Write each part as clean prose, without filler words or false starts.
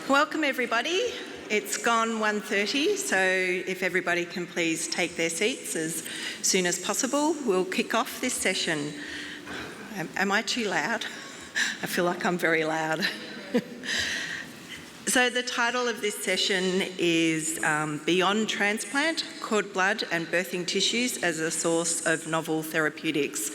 Welcome everybody. It's gone 1:30, so if everybody can please take their seats as soon as possible, we'll kick off this session. Am I too loud? I feel like I'm very loud. So the title of this session is Beyond Transplant, Cord Blood and Birthing Tissues as a Source of Novel Therapeutics.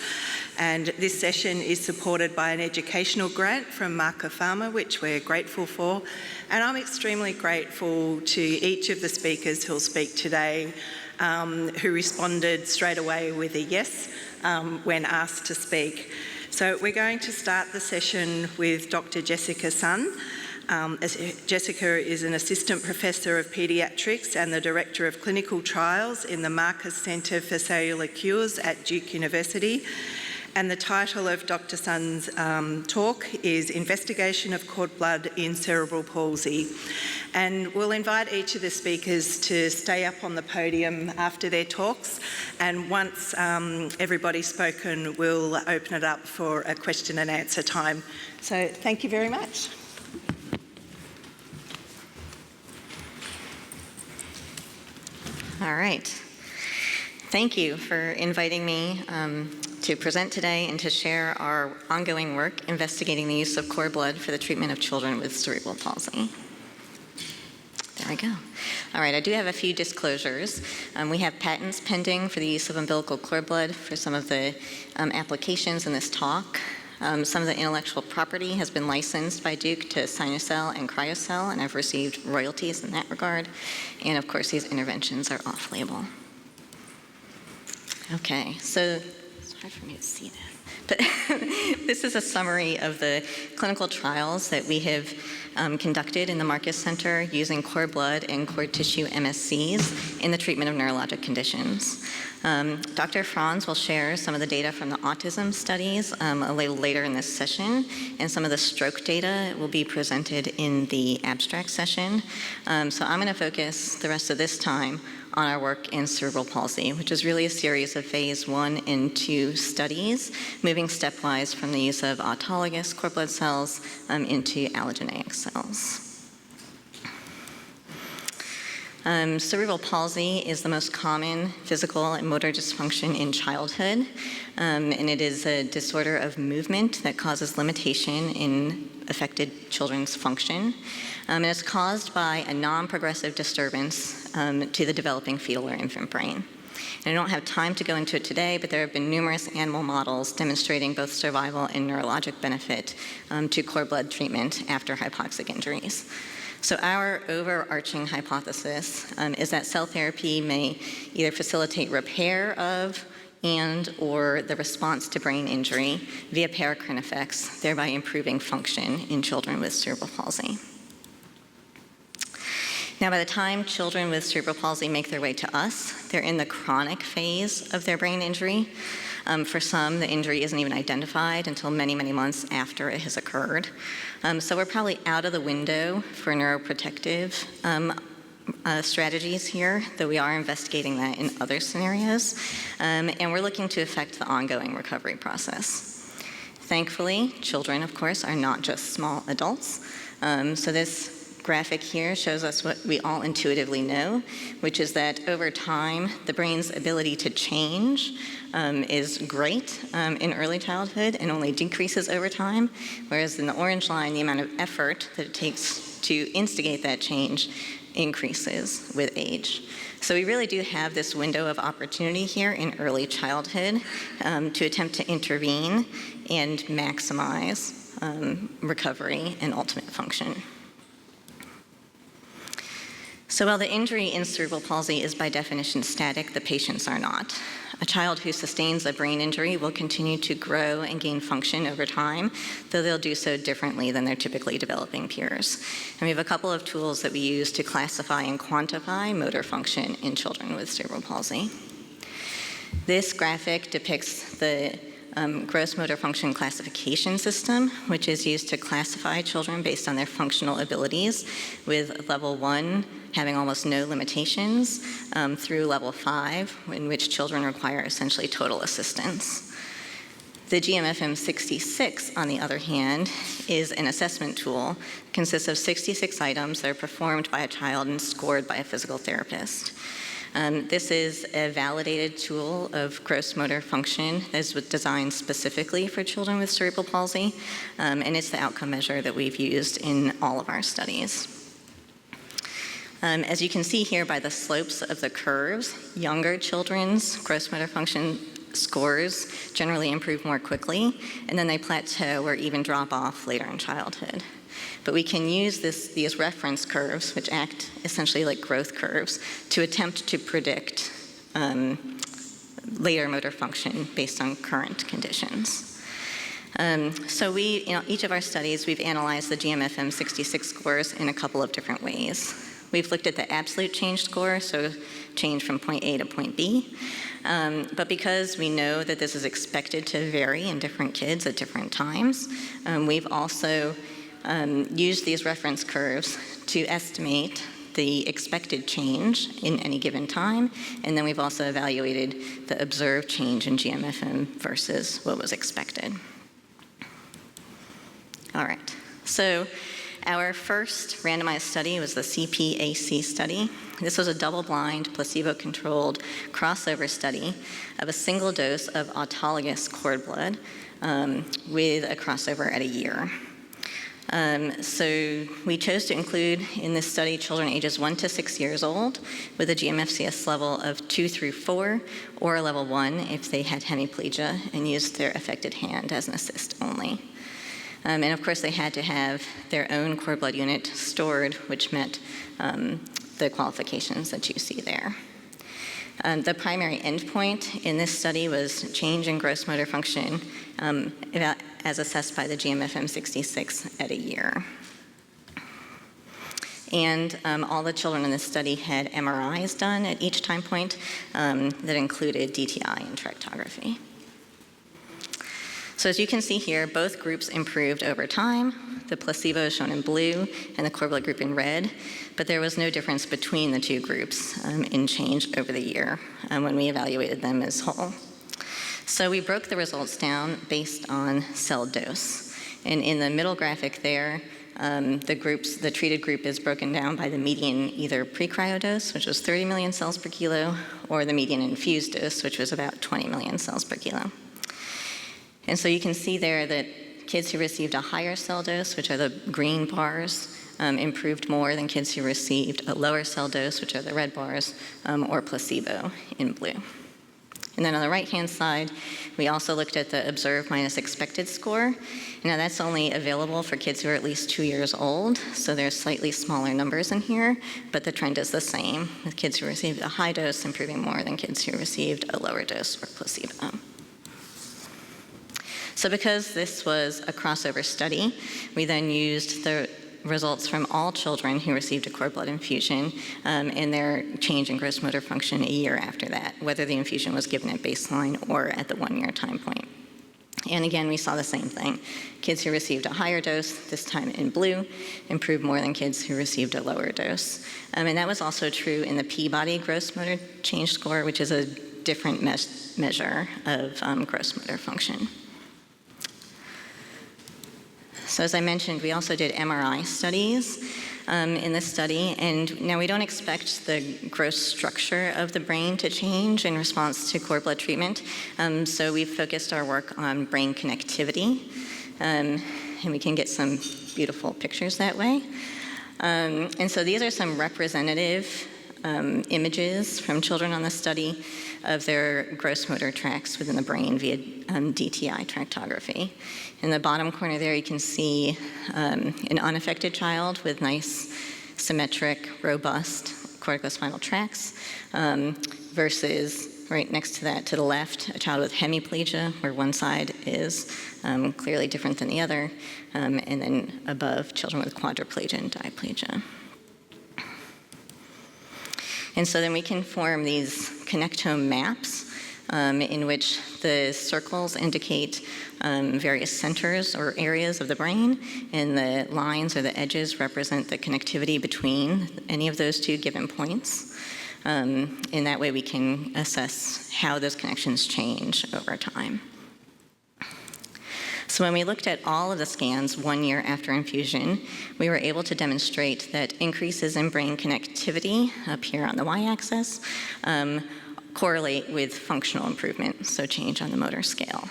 And this session is supported by an educational grant from Marker Pharma, which we're grateful for. And I'm extremely grateful to each of the speakers who'll speak today, who responded straight away with a yes when asked to speak. So we're going to start the session with Dr. Jessica Sun. Jessica is an Assistant Professor of Paediatrics and the Director of Clinical Trials in the Marcus Centre for Cellular Cures at Duke University. And the title of Dr. Sun's talk is Investigation of Cord Blood in Cerebral Palsy. And we'll invite each of the speakers to stay up on the podium after their talks. And once everybody's spoken, we'll open it up for a question and answer time. So thank you very much. All right. Thank you for inviting me to present today and to share our ongoing work investigating the use of cord blood for the treatment of children with cerebral palsy. There we go. All right, I do have a few disclosures. We have patents pending for the use of umbilical cord blood for some of the applications in this talk. Some of the intellectual property has been licensed by Duke to Sinocell and Cryocell, and I've received royalties in that regard. And of course, these interventions are off-label. Okay, so it's hard for me to see that. But this is a summary of the clinical trials that we have conducted in the Marcus Center using cord blood and cord tissue MSCs in the treatment of neurologic conditions. Dr. Franz will share some of the data from the autism studies a little later in this session, and some of the stroke data will be presented in the abstract session. So I'm going to focus the rest of this time on our work in cerebral palsy, which is really a series of phase 1 and 2 studies, moving stepwise from the use of autologous cord blood cells into allogeneic cells. Cerebral palsy is the most common physical and motor dysfunction in childhood, and it is a disorder of movement that causes limitation in affected children's function. And it's caused by a non-progressive disturbance to the developing fetal or infant brain. And I don't have time to go into it today, but there have been numerous animal models demonstrating both survival and neurologic benefit to cord blood treatment after hypoxic injuries. So our overarching hypothesis is that cell therapy may either facilitate repair of or the response to brain injury via paracrine effects, thereby improving function in children with cerebral palsy. Now, by the time children with cerebral palsy make their way to us, they're in the chronic phase of their brain injury. For some, the injury isn't even identified until many, many months after it has occurred. So we're probably out of the window for neuroprotective strategies here, though we are investigating that in other scenarios. And we're looking to affect the ongoing recovery process. Thankfully, children, of course, are not just small adults. So this graphic here shows us what we all intuitively know, which is that over time, the brain's ability to change is great in early childhood and only decreases over time, whereas in the orange line, the amount of effort that it takes to instigate that change increases with age. So we really do have this window of opportunity here in early childhood to attempt to intervene and maximize recovery and ultimate function. So while the injury in cerebral palsy is by definition static, the patients are not. A child who sustains a brain injury will continue to grow and gain function over time, though they'll do so differently than their typically developing peers. And we have a couple of tools that we use to classify and quantify motor function in children with cerebral palsy. This graphic depicts the gross motor function classification system, which is used to classify children based on their functional abilities, with level 1 having almost no limitations, through level 5, in which children require essentially total assistance. The GMFM-66, on the other hand, is an assessment tool. It consists of 66 items that are performed by a child and scored by a physical therapist. This is a validated tool of gross motor function that is designed specifically for children with cerebral palsy, and it's the outcome measure that we've used in all of our studies. As you can see here by the slopes of the curves, younger children's gross motor function scores generally improve more quickly, and then they plateau or even drop off later in childhood. But we can use these reference curves, which act essentially like growth curves, to attempt to predict later motor function based on current conditions. So each of our studies, we've analyzed the GMFM-66 scores in a couple of different ways. We've looked at the absolute change score, so change from point A to point B. But because we know that this is expected to vary in different kids at different times, we've also used these reference curves to estimate the expected change in any given time, and then we've also evaluated the observed change in GMFM versus what was expected. All right, so our first randomized study was the CPAC study. This was a double-blind, placebo-controlled crossover study of a single dose of autologous cord blood with a crossover at a year. So we chose to include in this study children ages 1 to 6 years old with a GMFCS level of 2 through 4 or a level 1 if they had hemiplegia and used their affected hand as an assist only. And of course, they had to have their own cord blood unit stored, which met the qualifications that you see there. The primary endpoint in this study was change in gross motor function as assessed by the GMFM-66 at a year. And all the children in this study had MRIs done at each time point that included DTI and tractography. So as you can see here, both groups improved over time. The placebo is shown in blue and the cord blood group in red, but there was no difference between the two groups in change over the year when we evaluated them as whole. So we broke the results down based on cell dose. And in the middle graphic there, the treated group is broken down by the median either pre-cryo dose, which was 30 million cells per kilo, or the median infused dose, which was about 20 million cells per kilo. And so you can see there that kids who received a higher cell dose, which are the green bars, improved more than kids who received a lower cell dose, which are the red bars, or placebo in blue. And then on the right-hand side, we also looked at the observed minus expected score. Now that's only available for kids who are at least 2 years old, so there's slightly smaller numbers in here, but the trend is the same, with kids who received a high dose improving more than kids who received a lower dose or placebo. So because this was a crossover study, we then used the results from all children who received a cord blood infusion and their change in gross motor function a year after that, whether the infusion was given at baseline or at the 1-year time point. And again, we saw the same thing. Kids who received a higher dose, this time in blue, improved more than kids who received a lower dose. And that was also true in the P-body gross motor change score, which is a different measure of gross motor function. So as I mentioned, we also did MRI studies in this study, and now we don't expect the gross structure of the brain to change in response to cord blood treatment, so we've focused our work on brain connectivity, and we can get some beautiful pictures that way. And so these are some representative images from children on the study of their gross motor tracts within the brain via DTI tractography. In the bottom corner there, you can see an unaffected child with nice, symmetric, robust corticospinal tracts versus right next to that, to the left, a child with hemiplegia, where one side is clearly different than the other, and then above, children with quadriplegia and diplegia. And so then we can form these connectome maps in which the circles indicate various centers or areas of the brain, and the lines or the edges represent the connectivity between any of those two given points. In that way, we can assess how those connections change over time. So when we looked at all of the scans 1 year after infusion, we were able to demonstrate that increases in brain connectivity up here on the y-axis correlate with functional improvement, so change on the motor scale.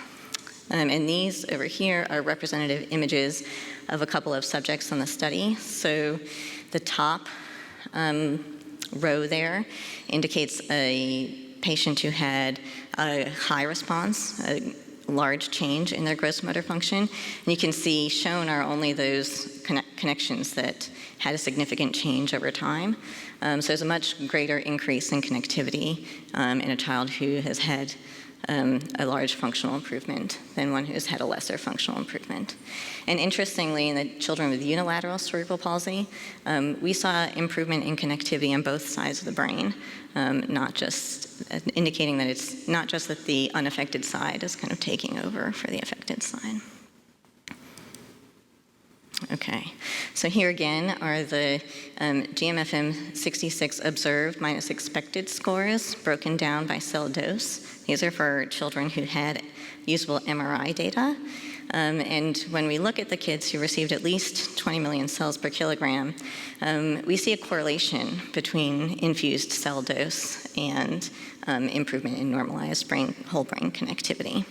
And these over here are representative images of a couple of subjects on the study. So the top row there indicates a patient who had a high response, a large change in their gross motor function. And you can see shown are only those connections that had a significant change over time. So there's a much greater increase in connectivity in a child who has had a large functional improvement than one who's had a lesser functional improvement. And interestingly, in the children with unilateral cerebral palsy, we saw improvement in connectivity on both sides of the brain, not just indicating that it's not just that the unaffected side is kind of taking over for the affected side. Okay, so here again are the GMFM 66 observed minus expected scores broken down by cell dose. These are for children who had usable MRI data. And when we look at the kids who received at least 20 million cells per kilogram, we see a correlation between infused cell dose and improvement in normalized whole brain connectivity.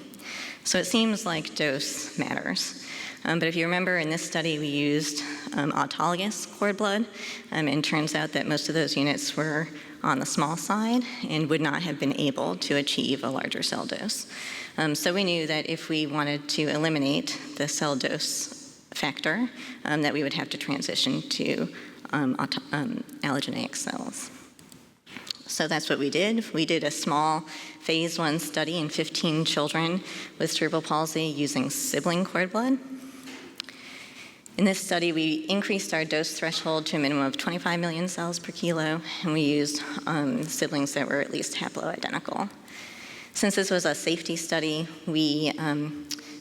So it seems like dose matters. But if you remember, in this study, we used autologous cord blood, and it turns out that most of those units were on the small side and would not have been able to achieve a larger cell dose. So we knew that if we wanted to eliminate the cell dose factor, that we would have to transition to allogeneic cells. So that's what we did. We did a small phase 1 study in 15 children with cerebral palsy using sibling cord blood. In this study, we increased our dose threshold to a minimum of 25 million cells per kilo, and we used siblings that were at least haploidentical. Since this was a safety study, we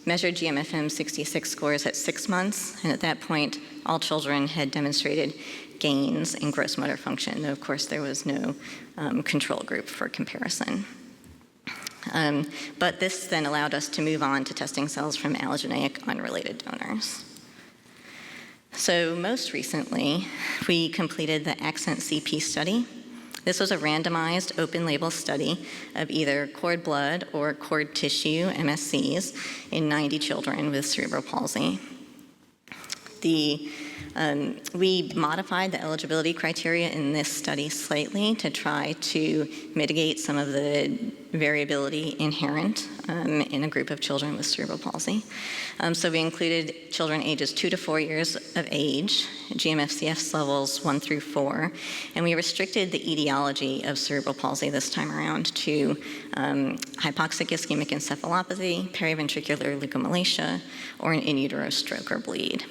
measured GMFM 66 scores at 6 months, and at that point, all children had demonstrated gains in gross motor function, though of course there was no control group for comparison. But this then allowed us to move on to testing cells from allogeneic unrelated donors. So most recently, we completed the Accent CP study. This was a randomized open-label study of either cord blood or cord tissue MSCs in 90 children with cerebral palsy. We modified the eligibility criteria in this study slightly to try to mitigate some of the variability inherent in a group of children with cerebral palsy. So we included children ages 2 to 4 years of age, GMFCS levels 1 through 4, and we restricted the etiology of cerebral palsy this time around to hypoxic ischemic encephalopathy, periventricular leukomalacia, or an in utero stroke or bleed.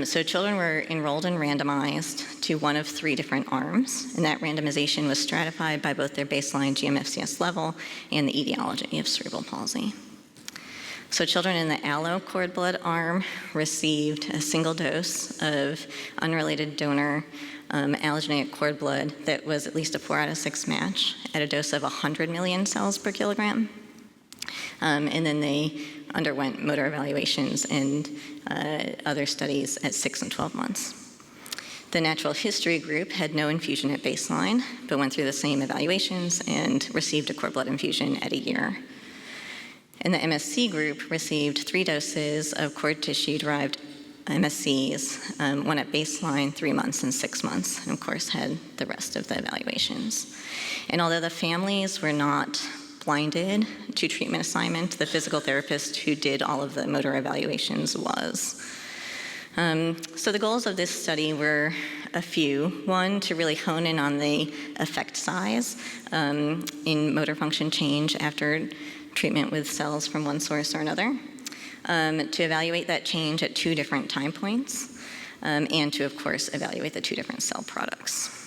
So children were enrolled and randomized to one of 3 different arms, and that randomization was stratified by both their baseline GMFCS level and the etiology of cerebral palsy. So children in the allo cord blood arm received a single dose of unrelated donor allogeneic cord blood that was at least a 4 out of 6 match at a dose of 100 million cells per kilogram. And then they underwent motor evaluations and other studies at 6 and 12 months. The natural history group had no infusion at baseline, but went through the same evaluations and received a cord blood infusion at a year. And the MSC group received 3 doses of cord tissue-derived MSCs, one at baseline, 3 months, and 6 months, and of course had the rest of the evaluations. And although the families were not blinded to treatment assignment, the physical therapist who did all of the motor evaluations was. So the goals of this study were a few. One, to really hone in on the effect size in motor function change after treatment with cells from one source or another, to evaluate that change at 2 different time points, and to, of course, evaluate the 2 different cell products.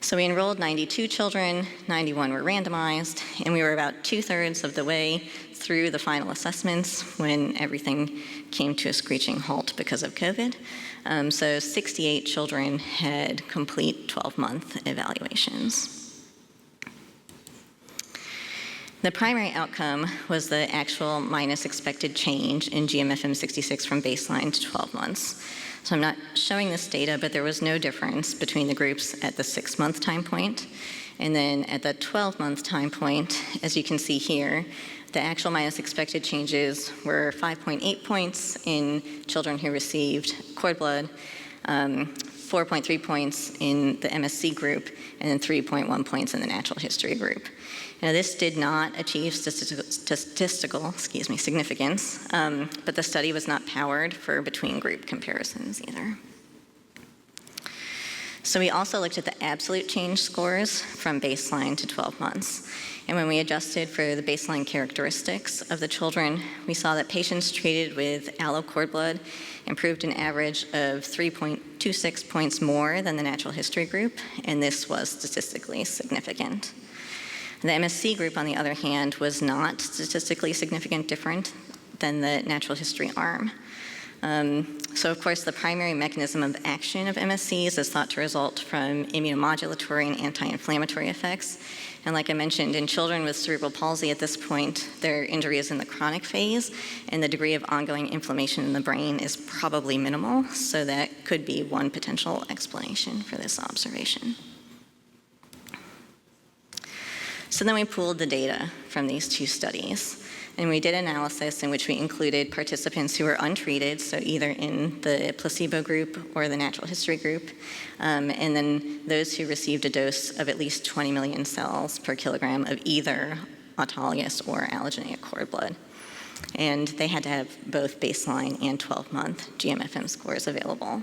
So we enrolled 92 children, 91 were randomized, and we were about 2/3 of the way through the final assessments when everything came to a screeching halt because of COVID. So 68 children had complete 12-month evaluations. The primary outcome was the actual minus expected change in GMFM66 from baseline to 12 months. So I'm not showing this data, but there was no difference between the groups at the 6-month time point. And then at the 12-month time point, as you can see here, the actual minus expected changes were 5.8 points in children who received cord blood, 4.3 points in the MSC group, and then 3.1 points in the natural history group. Now, this did not achieve statistical significance, but the study was not powered for between-group comparisons either. So we also looked at the absolute change scores from baseline to 12 months. And when we adjusted for the baseline characteristics of the children, we saw that patients treated with allo cord blood improved an average of 3.26 points more than the natural history group, and this was statistically significant. The MSC group, on the other hand, was not statistically significant different than the natural history arm. So, of course, the primary mechanism of action of MSCs is thought to result from immunomodulatory and anti-inflammatory effects. And like I mentioned, in children with cerebral palsy at this point, their injury is in the chronic phase, and the degree of ongoing inflammation in the brain is probably minimal, so that could be one potential explanation for this observation. So then we pooled the data from these two studies, and we did analysis in which we included participants who were untreated, so either in the placebo group or the natural history group, and then those who received a dose of at least 20 million cells per kilogram of either autologous or allogeneic cord blood. And they had to have both baseline and 12-month GMFM scores available.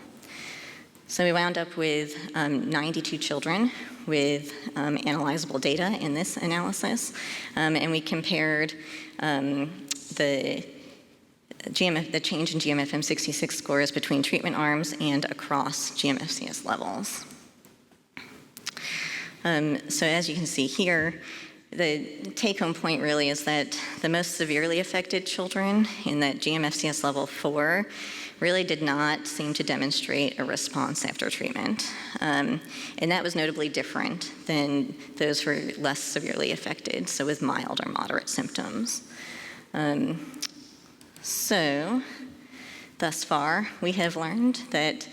So we wound up with 92 children with analyzable data in this analysis, and we compared the change in GMFM66 scores between treatment arms and across GMFCS levels. So as you can see here, the take-home point really is that the most severely affected children in that GMFCS level 4 really did not seem to demonstrate a response after treatment. And that was notably different than those who were less severely affected, so with mild or moderate symptoms. So, thus far, we have learned that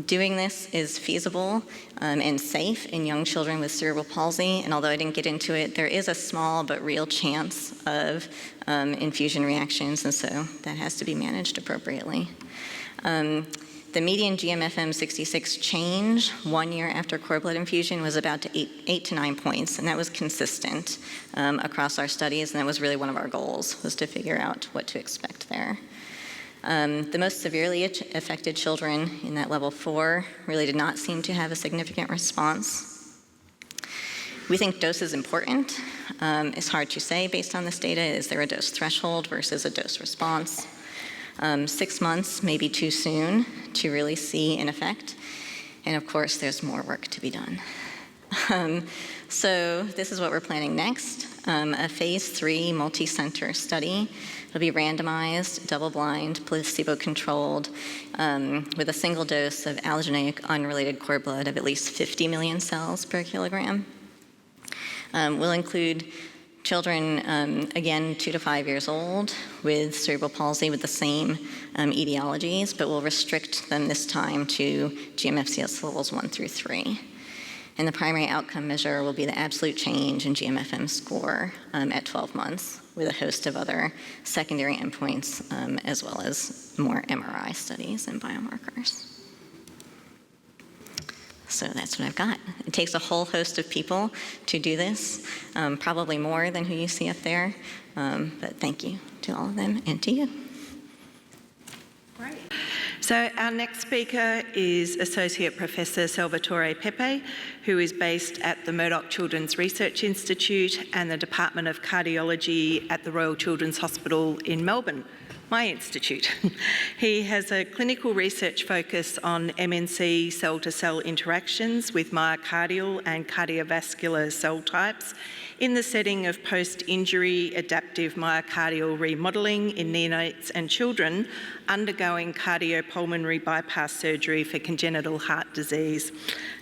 doing this is feasible and safe in young children with cerebral palsy, and although I didn't get into it, there is a small but real chance of infusion reactions, and so that has to be managed appropriately. The median GMFM66 change 1 year after cord blood infusion was about 8 to 9 points, and that was consistent across our studies, and that was really one of our goals, was to figure out what to expect there. The most severely affected children in that level 4 really did not seem to have a significant response. We think dose is important. It's hard to say based on this data. Is there a dose threshold versus a dose response? 6 months may be too soon to really see an effect. And of course, there's more work to be done. So this is what we're planning next. A phase 3 multi-center study. It'll be randomized, double-blind, placebo-controlled, with a single dose of allogeneic unrelated cord blood of at least 50 million cells per kilogram. We'll include children, again, 2 to 5 years old with cerebral palsy with the same etiologies, but we'll restrict them this time to GMFCS levels 1 through 3. And the primary outcome measure will be the absolute change in GMFM score at 12 months with a host of other secondary endpoints, as well as more MRI studies and biomarkers. So that's what I've got. It takes a whole host of people to do this, probably more than who you see up there, but thank you to all of them and to you. Great. So our next speaker is Associate Professor Salvatore Pepe, who is based at the Murdoch Children's Research Institute and the Department of Cardiology at the Royal Children's Hospital in Melbourne. my institute. He has a clinical research focus on MNC cell-to-cell interactions with myocardial and cardiovascular cell types in the setting of post-injury adaptive myocardial remodelling in neonates and children undergoing cardiopulmonary bypass surgery for congenital heart disease.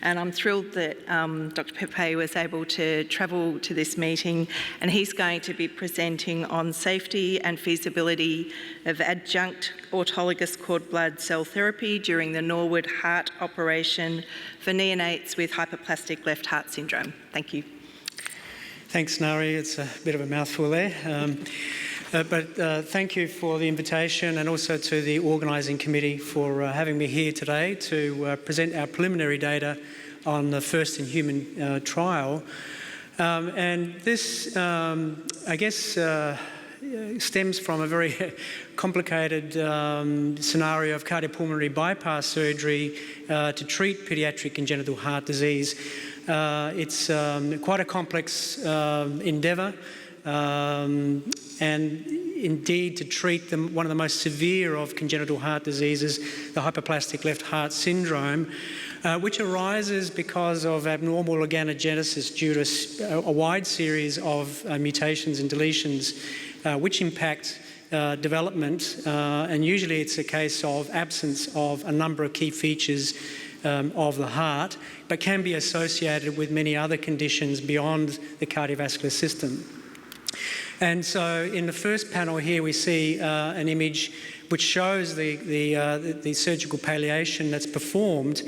And I'm thrilled that Dr. Pepe was able to travel to this meeting, and he's going to be presenting on safety and feasibility of adjunct autologous cord blood cell therapy during the Norwood heart operation for neonates with hypoplastic left heart syndrome. Thank you. Thanks, Nari. It's a bit of a mouthful there. But thank you for the invitation, and also to the organising committee for having me here today to present our preliminary data on the first in human trial. And this, I guess, stems from a very complicated scenario of cardiopulmonary bypass surgery to treat paediatric congenital heart disease. It's quite a complex endeavour, and indeed to treat one of the most severe of congenital heart diseases, the hypoplastic left heart syndrome, which arises because of abnormal organogenesis due to a wide series of mutations and deletions which impact development, and usually it's a case of absence of a number of key features of the heart, but can be associated with many other conditions beyond the cardiovascular system. And so in the first panel here we see an image which shows the surgical palliation that's performed,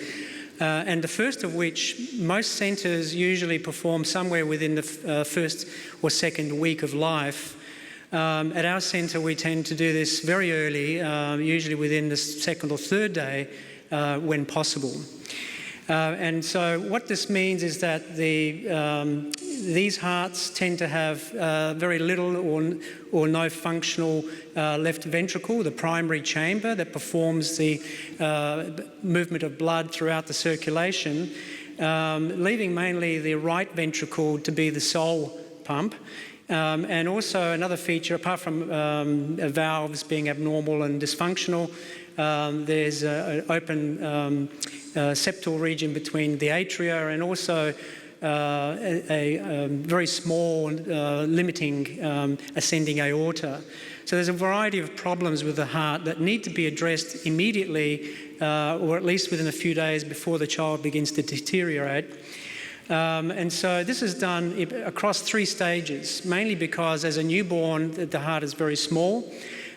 and the first of which most centres usually perform somewhere within the first or second week of life. At our centre we tend to do this very early, usually within the second or third day when possible. And so what this means is that these hearts tend to have very little or no functional left ventricle, the primary chamber that performs the movement of blood throughout the circulation, leaving mainly the right ventricle to be the sole pump. And also another feature, apart from valves being abnormal and dysfunctional, there's an open septal region between the atria, and also a very small limiting ascending aorta. So there's a variety of problems with the heart that need to be addressed immediately, or at least within a few days before the child begins to deteriorate. And so this is done across 3 stages, mainly because as a newborn the heart is very small.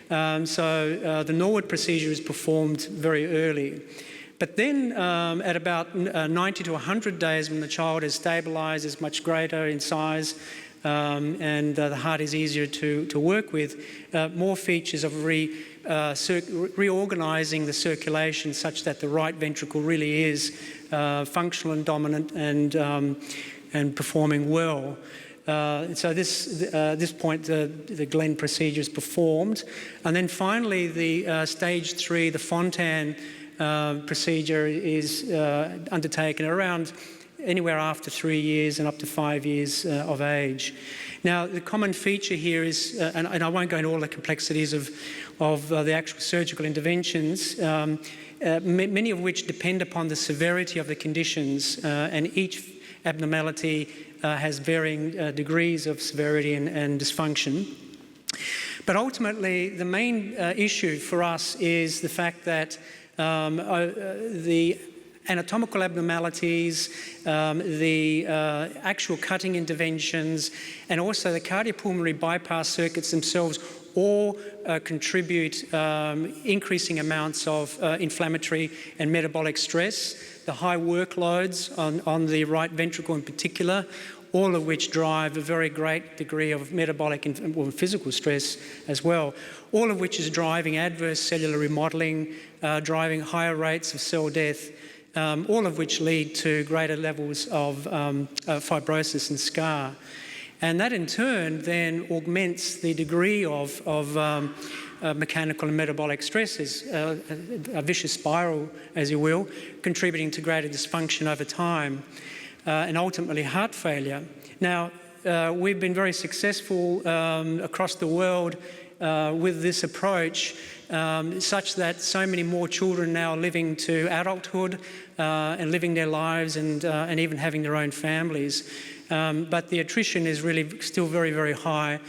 So the Norwood procedure is performed very early. But then at about 90 to 100 days, when the child is stabilised, is much greater in size, and the heart is easier to work with, more features of reorganising the circulation such that the right ventricle really is functional and dominant and performing well. So this point, the Glenn procedure is performed. And then finally, the stage 3, the Fontan procedure is undertaken around anywhere after 3 years and up to 5 years of age. Now, the common feature here is, and I won't go into all the complexities of the actual surgical interventions, many of which depend upon the severity of the conditions, and each abnormality has varying degrees of severity and dysfunction. But ultimately, the main issue for us is the fact that the anatomical abnormalities, the actual cutting interventions, and also the cardiopulmonary bypass circuits themselves all contribute increasing amounts of inflammatory and metabolic stress, the high workloads on the right ventricle in particular, all of which drive a very great degree of metabolic and physical stress as well, all of which is driving adverse cellular remodelling, driving higher rates of cell death, all of which lead to greater levels of fibrosis and scar. And that in turn then augments the degree of mechanical and metabolic stresses, a vicious spiral, as you will, contributing to greater dysfunction over time, and ultimately heart failure. Now, we've been very successful across the world with this approach, such that so many more children now are living to adulthood and living their lives and even having their own families. But the attrition is really still very, very high.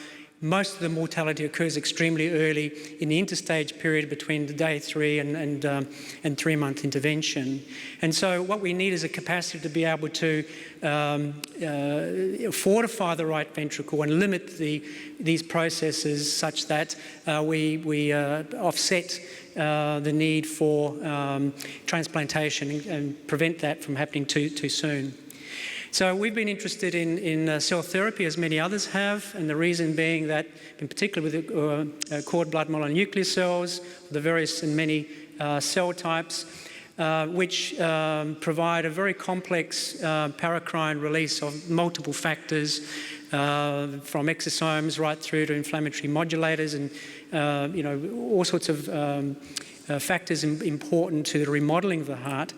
Most of the mortality occurs extremely early in the interstage period between the day 3 and 3-month intervention. And so what we need is a capacity to be able to fortify the right ventricle and limit these processes such that we offset the need for transplantation and prevent that from happening too soon. So we've been interested in cell therapy, as many others have, and the reason being that, in particular with cord blood mononuclear cells, the various and many cell types, which provide a very complex paracrine release of multiple factors, from exosomes right through to inflammatory modulators and all sorts of factors important to the remodelling of the heart.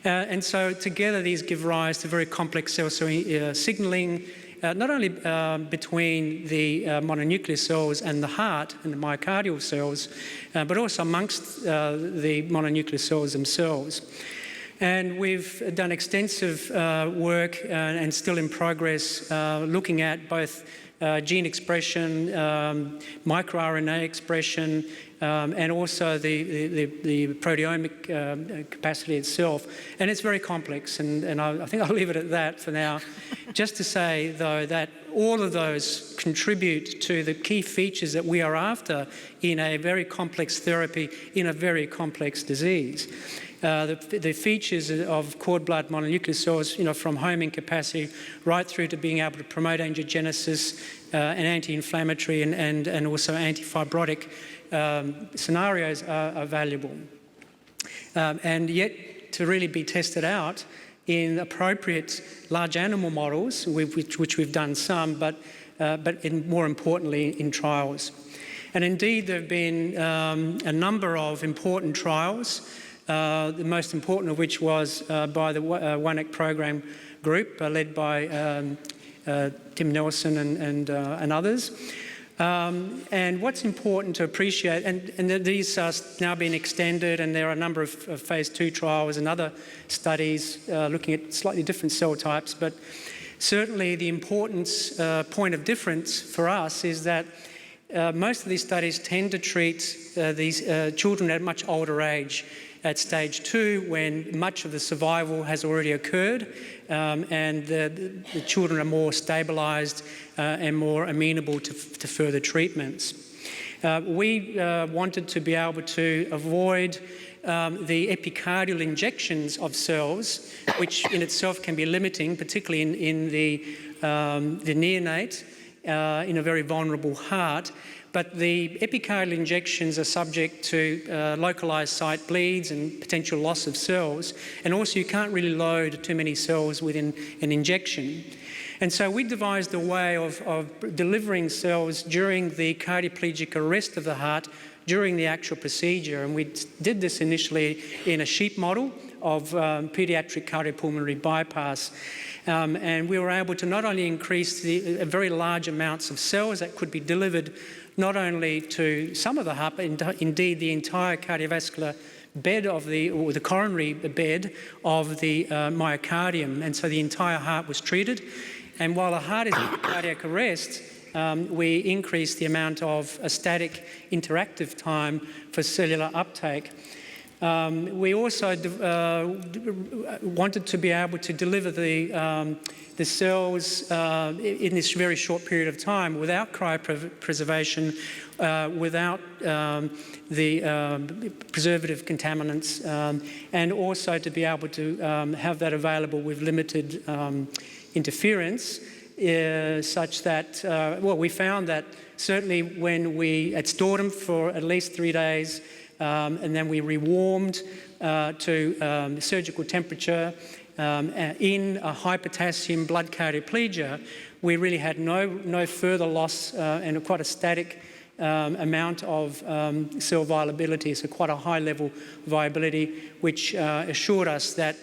And so together these give rise to very complex cell signalling, not only between the mononuclear cells and the heart and the myocardial cells, but also amongst the mononuclear cells themselves. And we've done extensive work and still in progress looking at both gene expression, microRNA expression, and also the proteomic capacity itself. And it's very complex, and I think I'll leave it at that for now. Just to say, though, that all of those contribute to the key features that we are after in a very complex therapy in a very complex disease. The features of cord blood mononuclear cells, from homing capacity right through to being able to promote angiogenesis and anti-inflammatory and also anti-fibrotic scenarios are valuable. And yet to really be tested out in appropriate large animal models, which we've done some, but more importantly in trials. And indeed there have been a number of important trials, the most important of which was by the WANEC program group led by Tim Nelson and others. And what's important to appreciate, and these are now being extended, and there are a number of phase 2 trials and other studies looking at slightly different cell types, but certainly the importance, point of difference for us is that most of these studies tend to treat these children at a much older age, at stage 2, when much of the survival has already occurred and the children are more stabilised and more amenable to further treatments. We wanted to be able to avoid the epicardial injections of cells, which in itself can be limiting, particularly in the neonate in a very vulnerable heart. But the epicardial injections are subject to localised site bleeds and potential loss of cells. And also you can't really load too many cells within an injection. And so we devised a way of delivering cells during the cardioplegic arrest of the heart during the actual procedure. And we did this initially in a sheep model of paediatric cardiopulmonary bypass. And we were able to not only increase the very large amounts of cells that could be delivered not only to some of the heart, but indeed the entire cardiovascular bed or the coronary bed of the myocardium. And so the entire heart was treated. And while the heart is in cardiac arrest, we increased the amount of static interactive time for cellular uptake. We also wanted to be able to deliver the cells in this very short period of time without cryopreservation, without the preservative contaminants, and also to be able to have that available with limited interference, such that, we found that certainly when we had stored them for at least 3 days, and then we rewarmed to surgical temperature in a high potassium blood cardioplegia, we really had no further loss and quite a static amount of cell viability, so quite a high level viability, which assured us that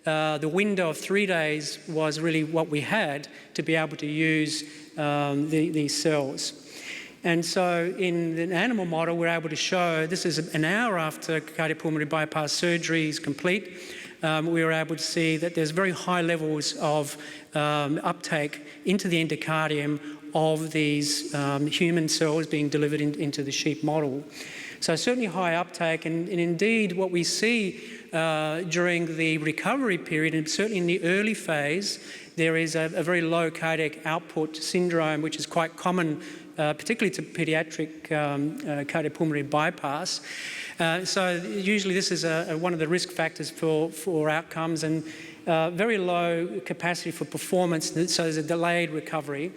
the window of 3 days was really what we had to be able to use these cells. And so in the animal model, we're able to show, this is an hour after cardiopulmonary bypass surgery is complete, we were able to see that there's very high levels of uptake into the endocardium of these human cells being delivered into the sheep model. So certainly high uptake, and indeed what we see during the recovery period, and certainly in the early phase, there is a very low cardiac output syndrome, which is quite common, particularly to paediatric cardiopulmonary bypass. So usually this is one of the risk factors for outcomes, and very low capacity for performance, so there's a delayed recovery.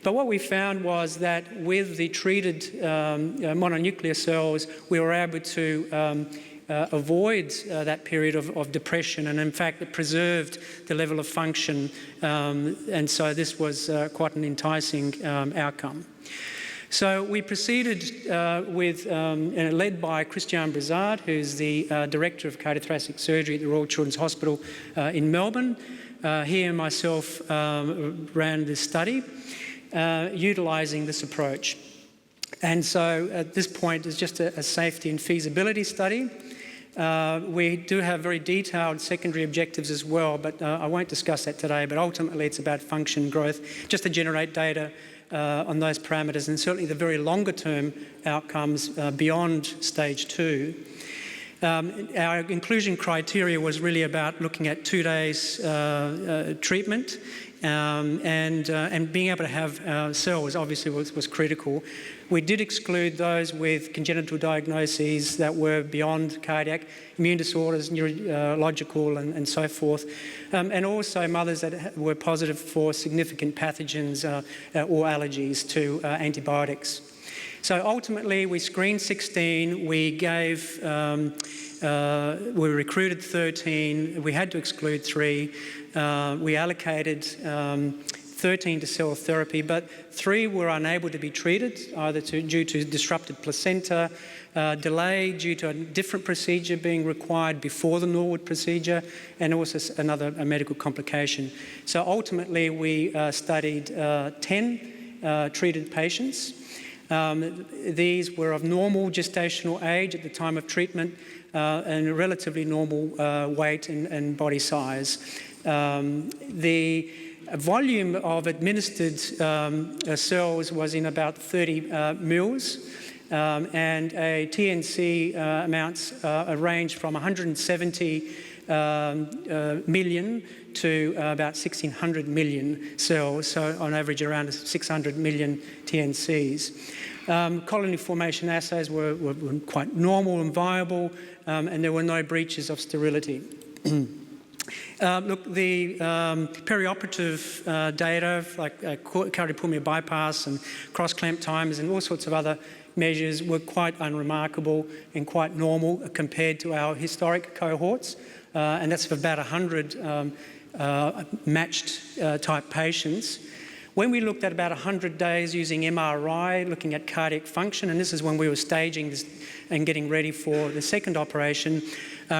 But what we found was that with the treated mononuclear cells, we were able to avoid that period of depression, and in fact it preserved the level of function, and so this was quite an enticing outcome. So we proceeded with, led by Christian Brizard, who's the Director of Cardiothoracic Surgery at the Royal Children's Hospital in Melbourne. He and myself ran this study utilising this approach. And so at this point it's just a safety and feasibility study. We do have very detailed secondary objectives as well, but I won't discuss that today, but ultimately it's about function growth, just to generate data on those parameters, and certainly the very longer term outcomes beyond stage 2. Our inclusion criteria was really about looking at 2 days treatment, and being able to have cells obviously was critical. We did exclude those with congenital diagnoses that were beyond cardiac, immune disorders, neurological and so forth, and also mothers that were positive for significant pathogens or allergies to antibiotics. So ultimately we screened 16, we gave, we recruited 13, we had to exclude 3, we allocated 13 to cell therapy, but 3 were unable to be treated, either due to disrupted placenta, delay due to a different procedure being required before the Norwood procedure, and also another medical complication. So ultimately we studied 10 treated patients. These were of normal gestational age at the time of treatment and relatively normal weight and body size. The volume of administered cells was in about 30 mils, and a TNC amounts ranged from 170 million to about 1,600 million cells, so on average around 600 million TNCs. Colony formation assays were quite normal and viable, and there were no breaches of sterility. Look, the perioperative data, like cardiopulmonary bypass and cross-clamp times and all sorts of other measures, were quite unremarkable and quite normal compared to our historic cohorts, and that's for about 100 matched type patients. When we looked at about 100 days using MRI, looking at cardiac function, and this is when we were staging this and getting ready for the second operation,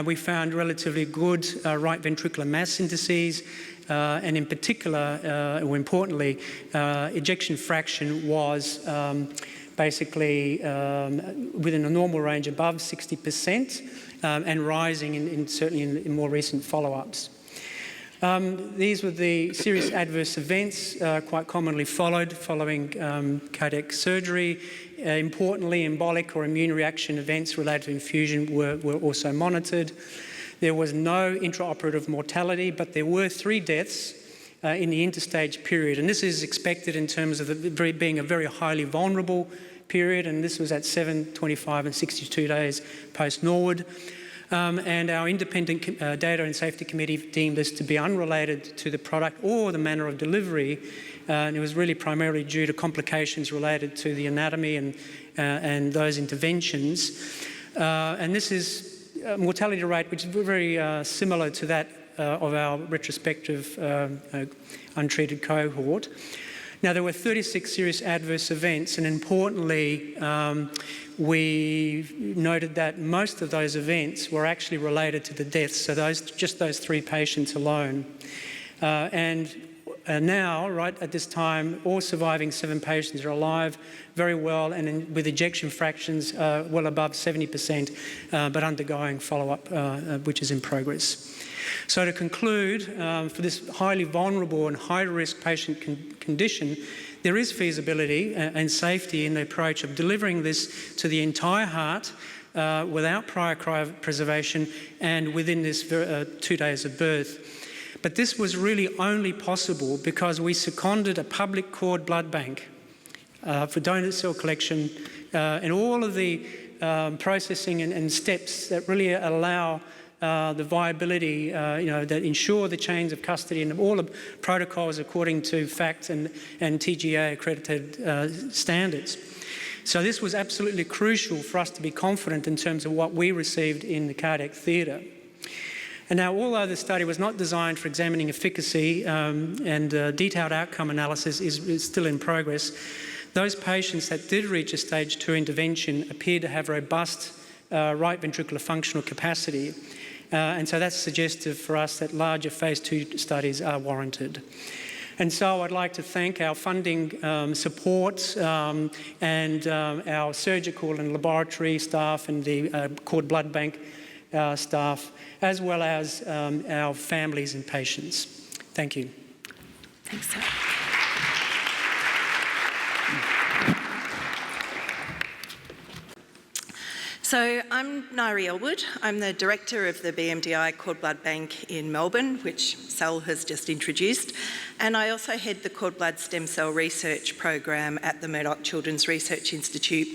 we found relatively good right ventricular mass indices, and in particular, or importantly, ejection fraction was basically within a normal range above 60%, and rising certainly in more recent follow-ups. These were the serious adverse events quite commonly following cardiac surgery. Importantly, embolic or immune reaction events related to infusion were also monitored. There was no intraoperative mortality, but there were 3 deaths in the interstage period, and this is expected in terms of being a very highly vulnerable period, and this was at 7, 25 and 62 days post-Norwood. And our independent data and safety committee deemed this to be unrelated to the product or the manner of delivery, and it was really primarily due to complications related to the anatomy and those interventions. And this is a mortality rate which is very similar to that of our retrospective untreated cohort. Now, there were 36 serious adverse events, and importantly, we noted that most of those events were actually related to the deaths, so just those 3 patients alone. And now, right at this time, all surviving 7 patients are alive very well and with ejection fractions well above 70%, but undergoing follow-up, which is in progress. So to conclude, for this highly vulnerable and high-risk patient condition, there is feasibility and safety in the approach of delivering this to the entire heart without prior cryopreservation and within this 2 days of birth. But this was really only possible because we seconded a public cord blood bank for donor cell collection and all of the processing and steps that really allow the viability, that ensure the chains of custody and all the protocols according to FACT and TGA accredited standards. So this was absolutely crucial for us to be confident in terms of what we received in the cardiac theatre. And now, although the study was not designed for examining efficacy and detailed outcome analysis is still in progress, those patients that did reach a stage 2 intervention appeared to have robust right ventricular functional capacity. And so that's suggestive for us that larger phase 2 studies are warranted. And so I'd like to thank our funding support and our surgical and laboratory staff and the cord blood bank staff, as well as our families and patients. Thank you. Thanks, sir. So I'm Nairi Elwood. I'm the director of the BMDI Cord Blood Bank in Melbourne, which Sal has just introduced, and I also head the cord blood stem cell research program at the Murdoch Children's Research Institute.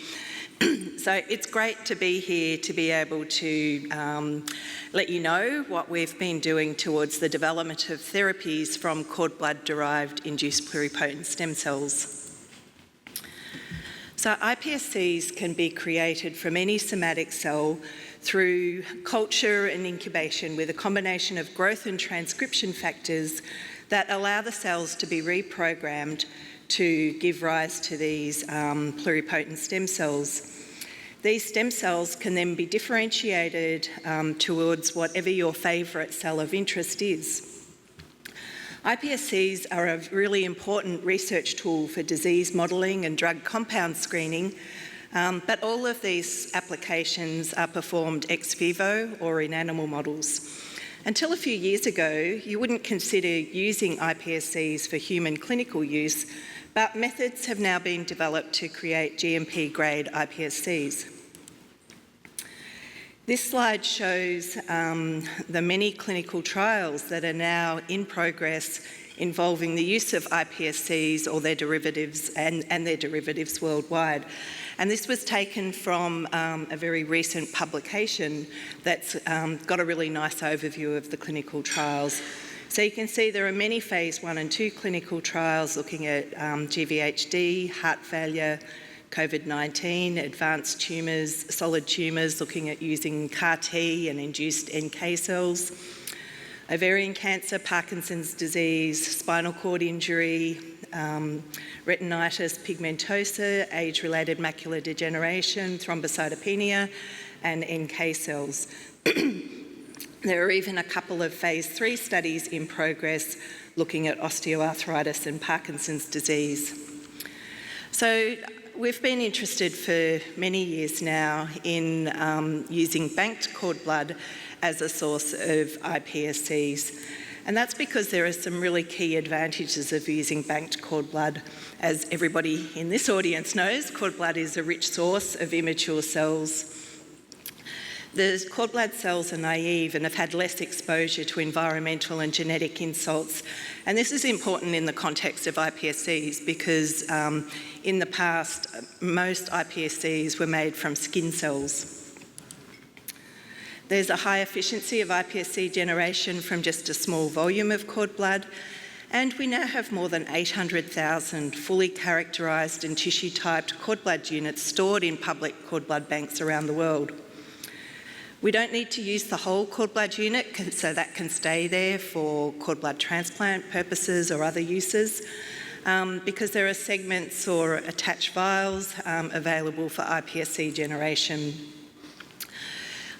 So it's great to be here to be able to let you know what we've been doing towards the development of therapies from cord blood-derived induced pluripotent stem cells. So iPSCs can be created from any somatic cell through culture and incubation with a combination of growth and transcription factors that allow the cells to be reprogrammed to give rise to these pluripotent stem cells. These stem cells can then be differentiated towards whatever your favourite cell of interest is. iPSCs are a really important research tool for disease modelling and drug compound screening, but all of these applications are performed ex vivo or in animal models. Until a few years ago, you wouldn't consider using iPSCs for human clinical use, but methods have now been developed to create GMP-grade iPSCs. This slide shows the many clinical trials that are now in progress involving the use of iPSCs or their derivatives and their derivatives worldwide. And this was taken from a very recent publication that's got a really nice overview of the clinical trials. So you can see there are many phase 1 and 2 clinical trials looking at GVHD, heart failure, COVID-19, advanced tumours, solid tumours, looking at using CAR-T and induced NK cells, ovarian cancer, Parkinson's disease, spinal cord injury, retinitis pigmentosa, age-related macular degeneration, thrombocytopenia, and NK cells. There are even a couple of phase 3 studies in progress looking at osteoarthritis and Parkinson's disease. So we've been interested for many years now in using banked cord blood as a source of iPSCs. And that's because there are some really key advantages of using banked cord blood. As everybody in this audience knows, cord blood is a rich source of immature cells. The cord blood cells are naive and have had less exposure to environmental and genetic insults. And this is important in the context of iPSCs because in the past, most iPSCs were made from skin cells. There's a high efficiency of iPSC generation from just a small volume of cord blood, and we now have more than 800,000 fully characterised and tissue-typed cord blood units stored in public cord blood banks around the world. We don't need to use the whole cord blood unit, so that can stay there for cord blood transplant purposes or other uses, because there are segments or attached vials available for iPSC generation.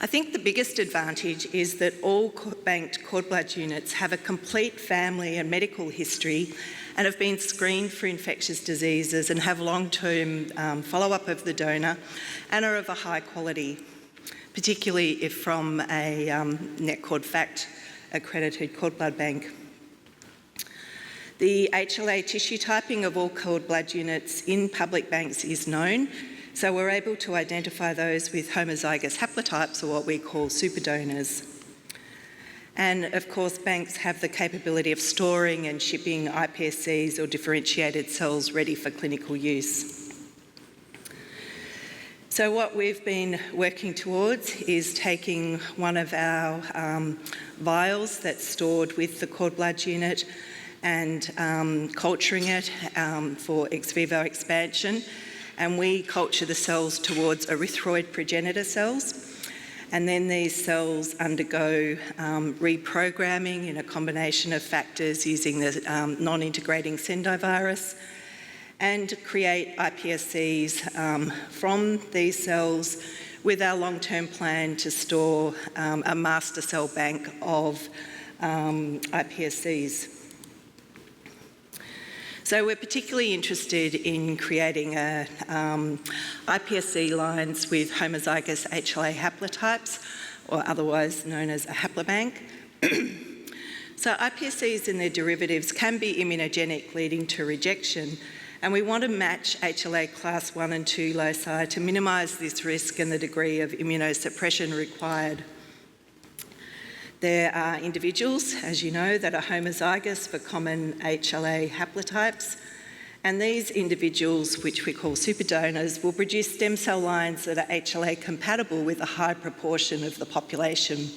I think the biggest advantage is that all banked cord blood units have a complete family and medical history and have been screened for infectious diseases and have long-term follow-up of the donor and are of a high quality, particularly if from a NetCordFact accredited cord blood bank. The HLA tissue typing of all cord blood units in public banks is known, so we're able to identify those with homozygous haplotypes, or what we call superdonors. And of course, banks have the capability of storing and shipping iPSCs or differentiated cells ready for clinical use. So what we've been working towards is taking one of our vials that's stored with the cord blood unit and culturing it for ex vivo expansion. And we culture the cells towards erythroid progenitor cells. And then these cells undergo reprogramming in a combination of factors using the non-integrating sendivirus and create iPSCs from these cells with our long-term plan to store a master cell bank of iPSCs. So we're particularly interested in creating iPSC lines with homozygous HLA haplotypes, or otherwise known as a haplobank. So iPSCs and their derivatives can be immunogenic, leading to rejection, and we want to match HLA class 1 and 2 loci to minimise this risk and the degree of immunosuppression required. There are individuals, as you know, that are homozygous for common HLA haplotypes, and these individuals, which we call superdonors, will produce stem cell lines that are HLA compatible with a high proportion of the population.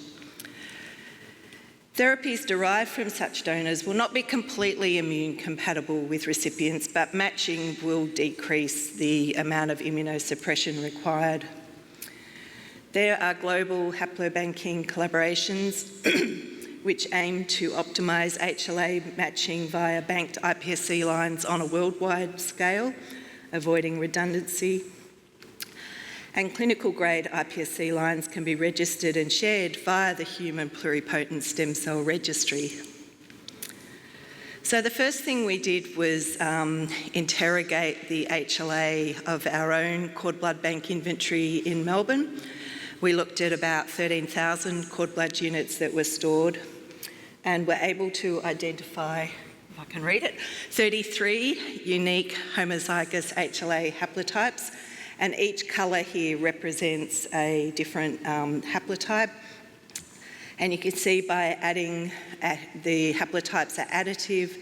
Therapies derived from such donors will not be completely immune compatible with recipients, but matching will decrease the amount of immunosuppression required. There are global haplobanking collaborations which aim to optimise HLA matching via banked iPSC lines on a worldwide scale, avoiding redundancy. And clinical grade iPSC lines can be registered and shared via the Human Pluripotent Stem Cell Registry. So the first thing we did was interrogate the HLA of our own cord blood bank inventory in Melbourne. We looked at about 13,000 cord blood units that were stored and were able to identify, if I can read it, 33 unique homozygous HLA haplotypes, and each colour here represents a different haplotype. And you can see by adding the haplotypes are additive.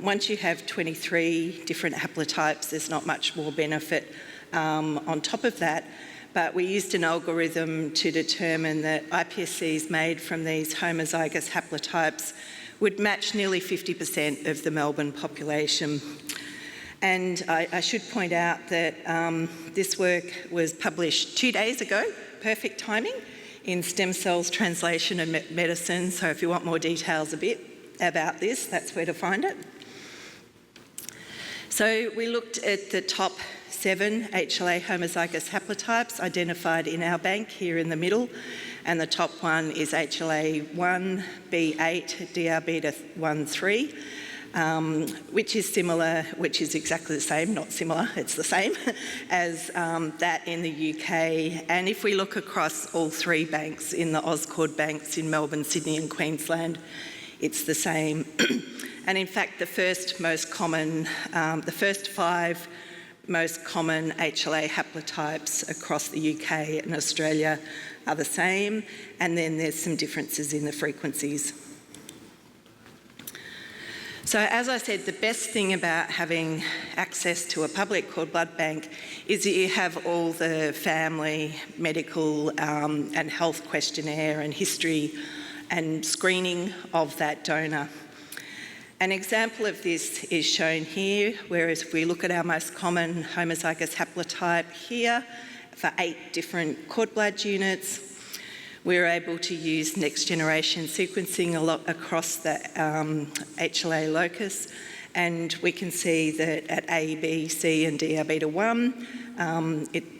Once you have 23 different haplotypes, there's not much more benefit on top of that. But we used an algorithm to determine that iPSCs made from these homozygous haplotypes would match nearly 50% of the Melbourne population. And I should point out that this work was published 2 days ago, perfect timing, in Stem Cells Translation and Medicine. So if you want more details a bit about this, that's where to find it. So we looked at the top 7 HLA homozygous haplotypes identified in our bank here in the middle, and the top one is HLA1, B8, DR-beta13, which is similar, which is exactly the same, not similar, it's the same, as that in the UK. And if we look across all 3 banks in the Auscord banks in Melbourne, Sydney and Queensland, it's the same. And in fact, the first 5 most common HLA haplotypes across the UK and Australia are the same, and then there's some differences in the frequencies. So as I said, the best thing about having access to a public cord blood bank is that you have all the family, medical and health questionnaire and history and screening of that donor. An example of this is shown here, whereas if we look at our most common homozygous haplotype here for 8 different cord blood units, we're able to use next generation sequencing a lot across the HLA locus, and we can see that at A, B, C and DR-beta1,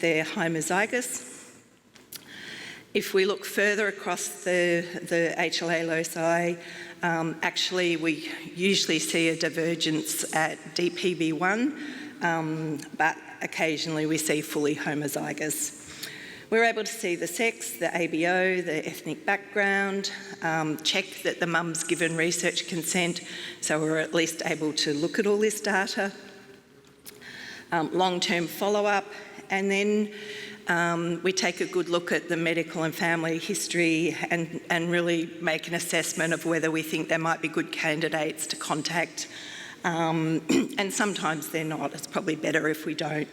they're homozygous. If we look further across the HLA loci, actually we usually see a divergence at DPB1, but occasionally we see fully homozygous. We're able to see the sex, the ABO, the ethnic background, check that the mum's given research consent, so we're at least able to look at all this data. Long-term follow-up, and then we take a good look at the medical and family history and really make an assessment of whether we think there might be good candidates to contact. And sometimes they're not. It's probably better if we don't.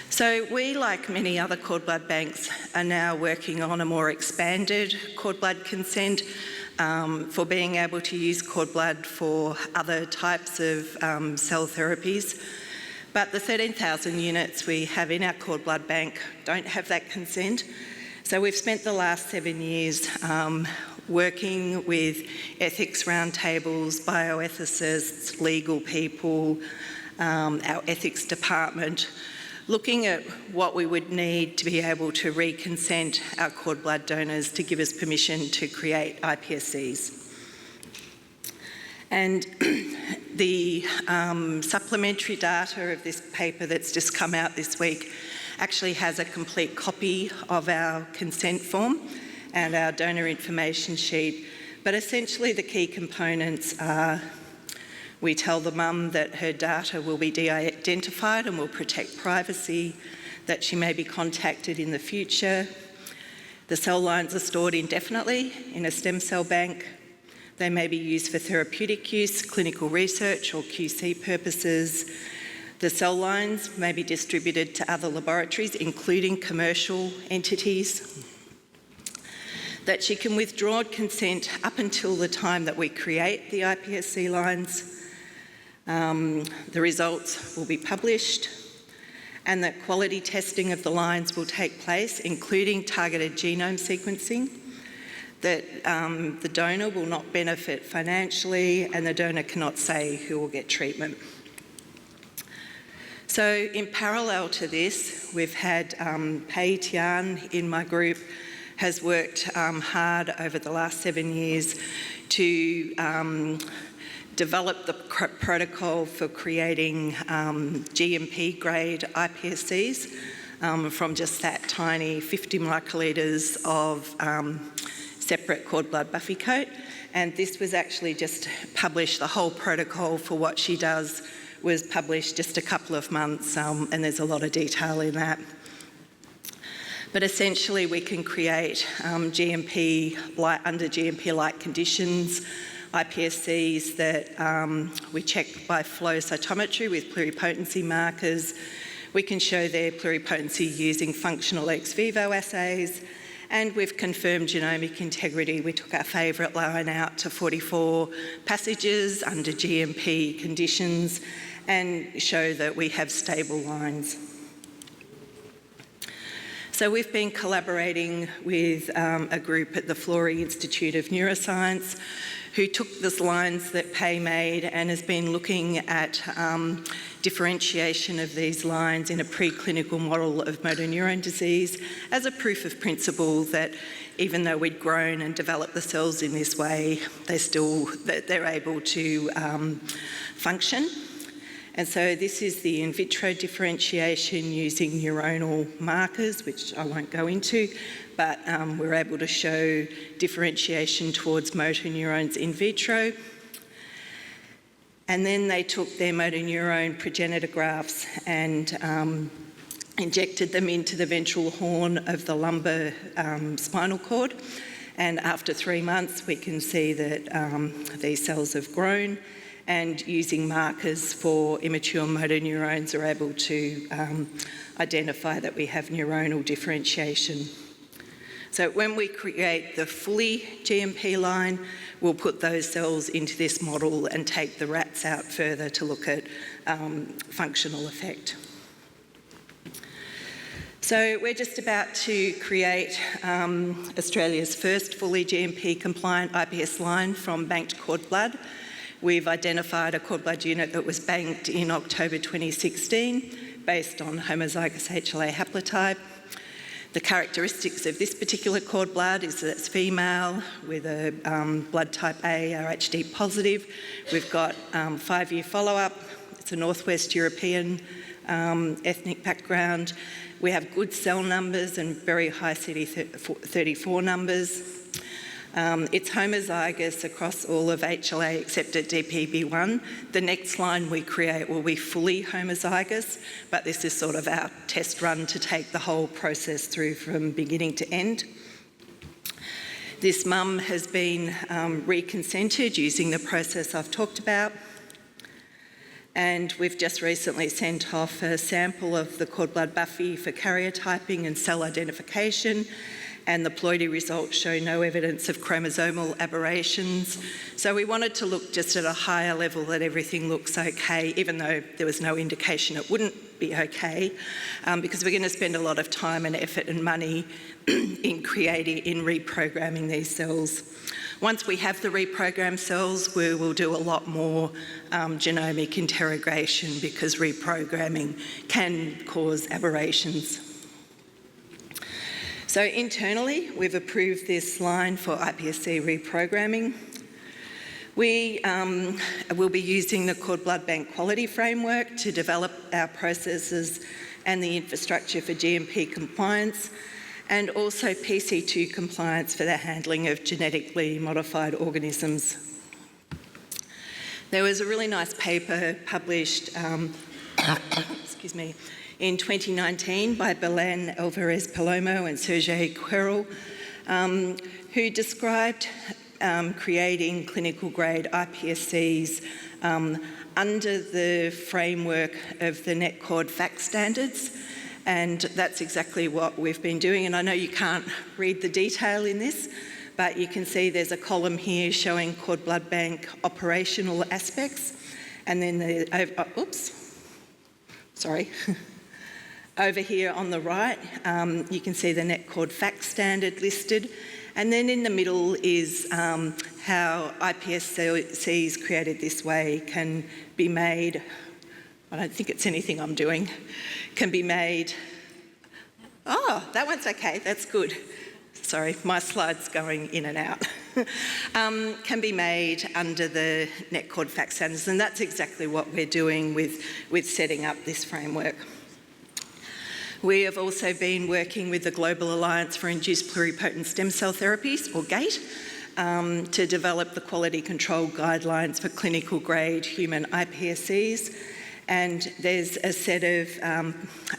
So we, like many other cord blood banks, are now working on a more expanded cord blood consent for being able to use cord blood for other types of cell therapies. But the 13,000 units we have in our cord blood bank don't have that consent. So we've spent the last 7 years working with ethics roundtables, bioethicists, legal people, our ethics department, looking at what we would need to be able to reconsent our cord blood donors to give us permission to create iPSCs. And the supplementary data of this paper that's just come out this week actually has a complete copy of our consent form and our donor information sheet. But essentially the key components are: we tell the mum that her data will be de-identified and will protect privacy, that she may be contacted in the future. The cell lines are stored indefinitely in a stem cell bank. They may be used for therapeutic use, clinical research or QC purposes. The cell lines may be distributed to other laboratories, including commercial entities. That she can withdraw consent up until the time that we create the iPSC lines. The results will be published, and that quality testing of the lines will take place, including targeted genome sequencing, that the donor will not benefit financially and the donor cannot say who will get treatment. So in parallel to this, we've had Pei Tian in my group has worked hard over the last 7 years to develop the protocol for creating GMP grade iPSCs from just that tiny 50 microlitres of separate cord blood buffy coat. And this was actually just published, the whole protocol for what she does was published just a couple of months, and there's a lot of detail in that. But essentially we can create under GMP-like conditions, iPSCs that we check by flow cytometry with pluripotency markers. We can show their pluripotency using functional ex vivo assays, and we've confirmed genomic integrity. We took our favourite line out to 44 passages under GMP conditions and show that we have stable lines. So we've been collaborating with a group at the Florey Institute of Neuroscience who took the lines that Pei made and has been looking at differentiation of these lines in a preclinical model of motor neuron disease as a proof of principle that even though we'd grown and developed the cells in this way, they're able to function. And so this is the in vitro differentiation using neuronal markers, which I won't go into, but we're able to show differentiation towards motor neurons in vitro. And then they took their motor neuron progenitor grafts and injected them into the ventral horn of the lumbar spinal cord. And after 3 months, we can see that these cells have grown, and using markers for immature motor neurons are able to identify that we have neuronal differentiation. So when we create the fully GMP line, we'll put those cells into this model and take the rats out further to look at functional effect. So we're just about to create Australia's first fully GMP compliant IPS line from banked cord blood. We've identified a cord blood unit that was banked in October 2016. based on homozygous HLA haplotype. The characteristics of this particular cord blood is that it's female with a blood type A, Rhd positive. We've got 5-year follow-up. It's a Northwest European ethnic background. We have good cell numbers and very high CD34 numbers. It's homozygous across all of HLA except at DPB1. The next line we create will be fully homozygous, but this is sort of our test run to take the whole process through from beginning to end. This mum has been reconsented using the process I've talked about. And we've just recently sent off a sample of the cord blood buffy for karyotyping and cell identification, and the ploidy results show no evidence of chromosomal aberrations. So we wanted to look just at a higher level that everything looks okay, even though there was no indication it wouldn't be okay, because we're going to spend a lot of time and effort and money in reprogramming these cells. Once we have the reprogrammed cells, we will do a lot more genomic interrogation because reprogramming can cause aberrations. So internally, we've approved this line for iPSC reprogramming. We will be using the cord blood bank quality framework to develop our processes and the infrastructure for GMP compliance, and also PC2 compliance for the handling of genetically modified organisms. There was a really nice paper published in 2019 by Belén Alvarez Palomo and Sergei Querol, who described creating clinical grade iPSCs under the framework of the NetCord FACT standards. And that's exactly what we've been doing. And I know you can't read the detail in this, but you can see there's a column here showing cord blood bank operational aspects. And then over here on the right, you can see the NetCord FACT standard listed. And then in the middle is how iPSCs created this way can be made. I don't think it's anything I'm doing. Can be made. Oh, that one's okay. That's good. Sorry, my slide's going in and out. Can be made under the NetCord FACT standards, and that's exactly what we're doing with setting up this framework. We have also been working with the Global Alliance for Induced Pluripotent Stem Cell Therapies, or GATE, to develop the quality control guidelines for clinical grade human iPSCs. And there's a set of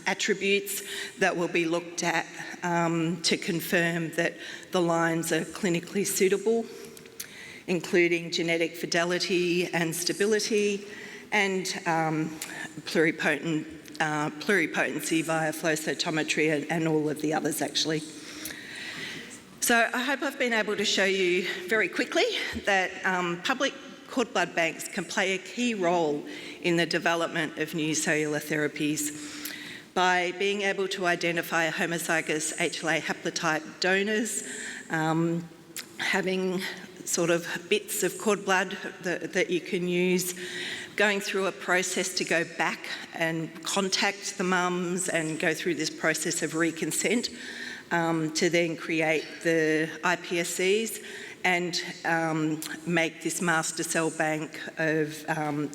attributes that will be looked at to confirm that the lines are clinically suitable, including genetic fidelity and stability, and pluripotency via flow cytometry and all of the others actually. So I hope I've been able to show you very quickly that public cord blood banks can play a key role in the development of new cellular therapies by being able to identify homozygous HLA haplotype donors, having sort of bits of cord blood that you can use, going through a process to go back and contact the mums and go through this process of reconsent to then create the iPSCs and make this master cell bank of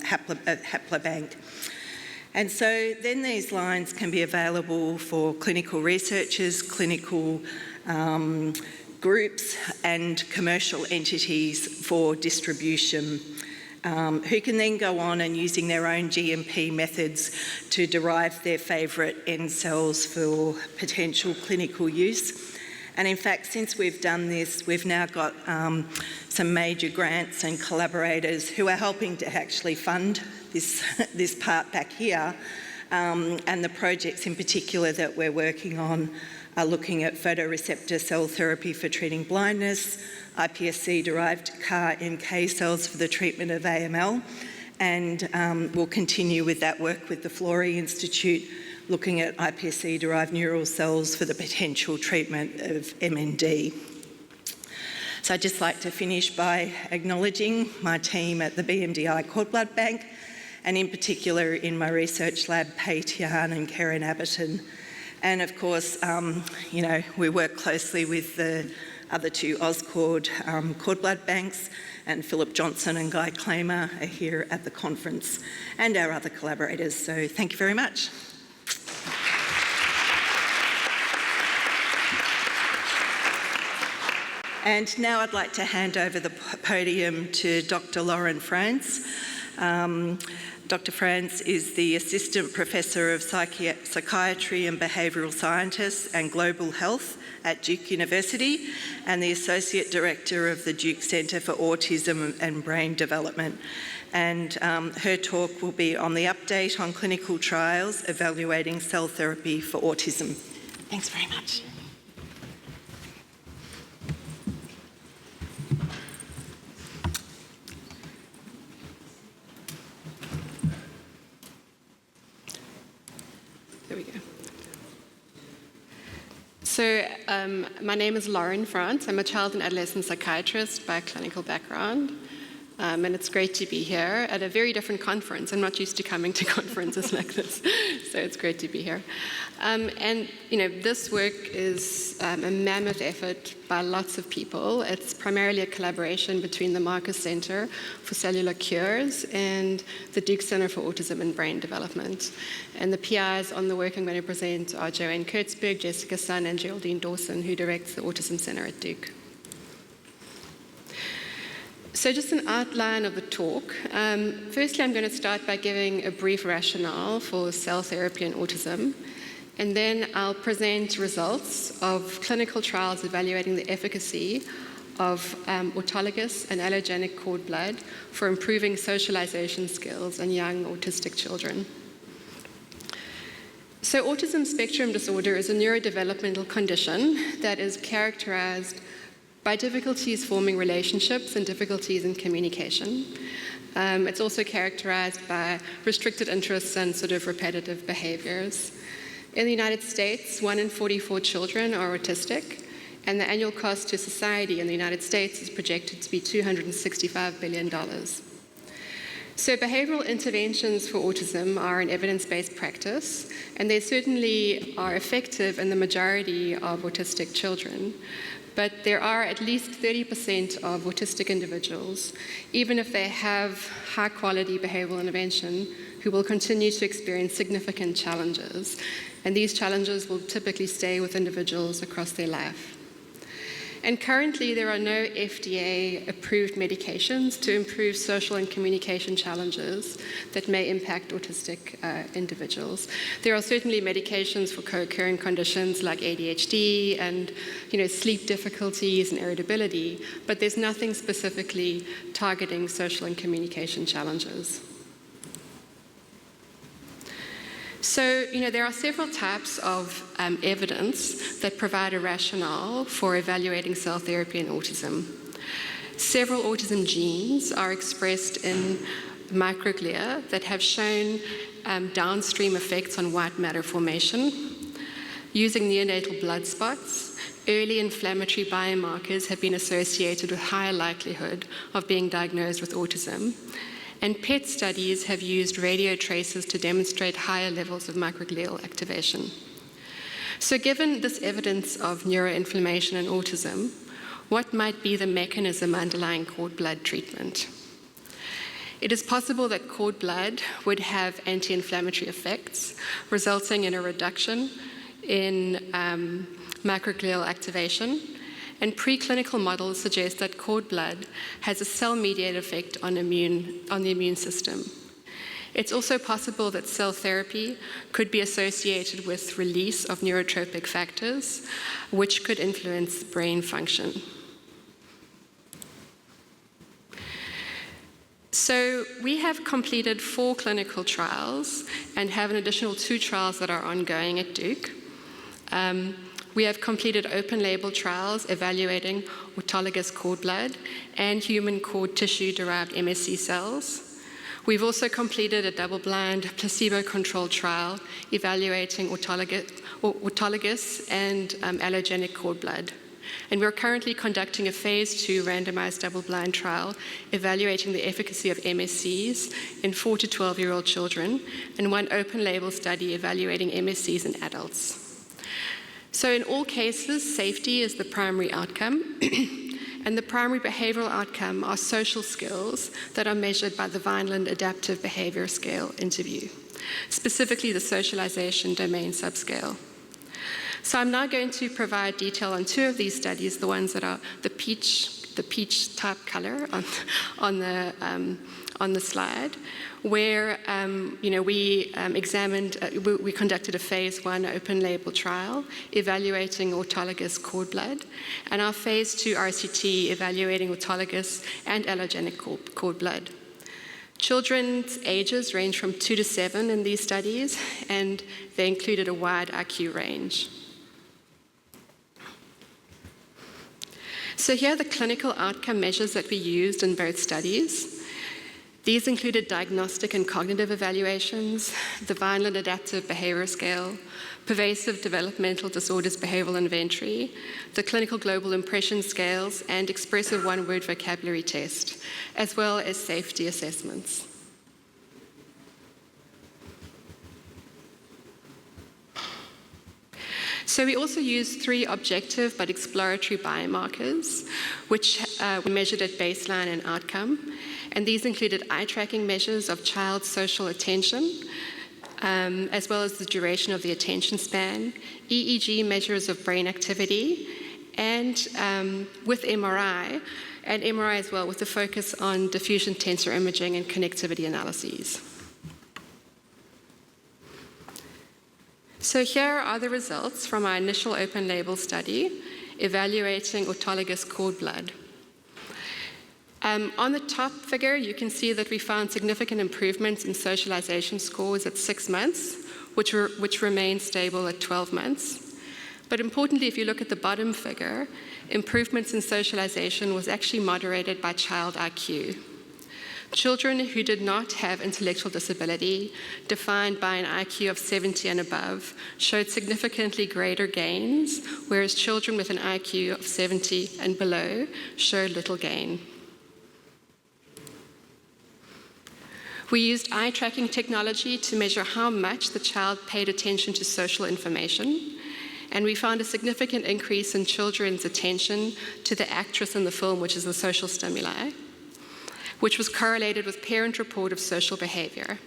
haplobank. And so then these lines can be available for clinical researchers, clinical groups and commercial entities for distribution, who can then go on and using their own GMP methods to derive their favourite end cells for potential clinical use. And in fact, since we've done this, we've now got some major grants and collaborators who are helping to actually fund this part back here. And the projects in particular that we're working on are looking at photoreceptor cell therapy for treating blindness, iPSC-derived CAR-NK cells for the treatment of AML, and we'll continue with that work with the Florey Institute, looking at iPSC-derived neural cells for the potential treatment of MND. So I'd just like to finish by acknowledging my team at the BMDI Cord Blood Bank and in particular in my research lab, Pei Tian and Karen Abberton. And of course, we work closely with the other two Auscord cord blood banks, and Philip Johnson and Guy Clamer are here at the conference, and our other collaborators. So thank you very much. And now I'd like to hand over the podium to Dr. Lauren France. Dr. France is the Assistant Professor of Psychiatry and Behavioural Scientists and Global Health at Duke University and the Associate Director of the Duke Centre for Autism and Brain Development. And her talk will be on the update on clinical trials evaluating cell therapy for autism. Thanks very much. There we go. So my name is Lauren France. I'm a child and adolescent psychiatrist by clinical background. And it's great to be here at a very different conference. I'm not used to coming to conferences like this, so it's great to be here. This work is a mammoth effort by lots of people. It's primarily a collaboration between the Marcus Center for Cellular Cures and the Duke Center for Autism and Brain Development. And the PIs on the work I'm going to present are Joanne Kurtzberg, Jessica Sun, and Geraldine Dawson, who directs the Autism Center at Duke. So just an outline of the talk. Firstly, I'm going to start by giving a brief rationale for cell therapy and autism, and then I'll present results of clinical trials evaluating the efficacy of autologous and allogenic cord blood for improving socialization skills in young autistic children. So autism spectrum disorder is a neurodevelopmental condition that is characterized by difficulties forming relationships and difficulties in communication. It's also characterized by restricted interests and sort of repetitive behaviors. In the United States, 1 in 44 children are autistic, and the annual cost to society in the United States is projected to be $265 billion. So behavioral interventions for autism are an evidence-based practice, and they certainly are effective in the majority of autistic children. But there are at least 30% of autistic individuals, even if they have high-quality behavioral intervention, who will continue to experience significant challenges. And these challenges will typically stay with individuals across their life. And currently, there are no FDA-approved medications to improve social and communication challenges that may impact autistic individuals. There are certainly medications for co-occurring conditions like ADHD and sleep difficulties and irritability, but there's nothing specifically targeting social and communication challenges. So, there are several types of evidence that provide a rationale for evaluating cell therapy in autism. Several autism genes are expressed in microglia that have shown downstream effects on white matter formation. Using neonatal blood spots, early inflammatory biomarkers have been associated with higher likelihood of being diagnosed with autism. And PET studies have used radio traces to demonstrate higher levels of microglial activation. So given this evidence of neuroinflammation in autism, what might be the mechanism underlying cord blood treatment? It is possible that cord blood would have anti-inflammatory effects, resulting in a reduction in microglial activation. And preclinical models suggest that cord blood has a cell-mediated effect on the immune system. It's also possible that cell therapy could be associated with release of neurotropic factors, which could influence brain function. So we have completed 4 clinical trials and have an additional 2 trials that are ongoing at Duke. We have completed open-label trials evaluating autologous cord blood and human cord tissue-derived MSC cells. We've also completed a double-blind, placebo-controlled trial evaluating autologous and allogenic cord blood. And we're currently conducting a phase 2 randomized double-blind trial evaluating the efficacy of MSCs in 4 to 12-year-old children, and one open-label study evaluating MSCs in adults. So in all cases, safety is the primary outcome, and the primary behavioral outcome are social skills that are measured by the Vineland Adaptive Behavior Scale interview, specifically the socialization domain subscale. So I'm now going to provide detail on 2 of these studies, the ones that are the peach type color on the slide, where we conducted a phase 1 open label trial evaluating autologous cord blood, and our phase 2 RCT evaluating autologous and allogenic cord blood. Children's ages range from 2 to 7 in these studies, and they included a wide IQ range. So here are the clinical outcome measures that we used in both studies. These included diagnostic and cognitive evaluations, the Vineland Adaptive Behavior Scale, Pervasive Developmental Disorders Behavioral Inventory, the Clinical Global Impression Scales, and Expressive One-Word Vocabulary Test, as well as safety assessments. So we also used 3 objective but exploratory biomarkers, which were measured at baseline and outcome. And these included eye tracking measures of child social attention, as well as the duration of the attention span, EEG measures of brain activity, and with MRI, and MRI as well, with a focus on diffusion tensor imaging and connectivity analyses. So here are the results from our initial open label study evaluating autologous cord blood. On the top figure, you can see that we found significant improvements in socialization scores at 6 months, which remained stable at 12 months. But importantly, if you look at the bottom figure, improvements in socialization was actually moderated by child IQ. Children who did not have intellectual disability, defined by an IQ of 70 and above, showed significantly greater gains, whereas children with an IQ of 70 and below showed little gain. We used eye tracking technology to measure how much the child paid attention to social information, and we found a significant increase in children's attention to the actress in the film, which is the social stimuli, which was correlated with parent report of social behavior.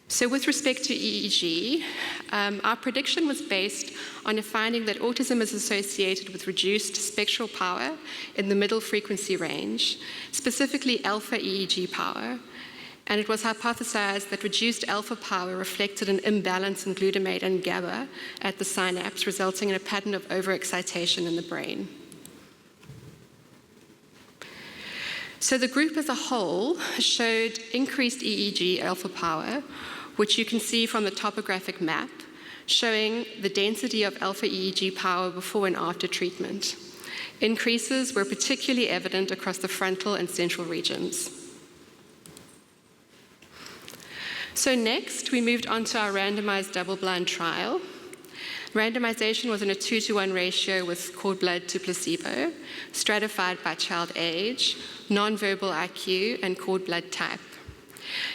So with respect to EEG, our prediction was based on a finding that autism is associated with reduced spectral power in the middle frequency range, specifically alpha EEG power, and it was hypothesized that reduced alpha power reflected an imbalance in glutamate and GABA at the synapse, resulting in a pattern of overexcitation in the brain. So the group as a whole showed increased EEG alpha power, which you can see from the topographic map, showing the density of alpha EEG power before and after treatment. Increases were particularly evident across the frontal and central regions. So next, we moved on to our randomized double-blind trial. Randomization was in a 2-to-1 ratio with cord blood to placebo, stratified by child age, nonverbal IQ, and cord blood type.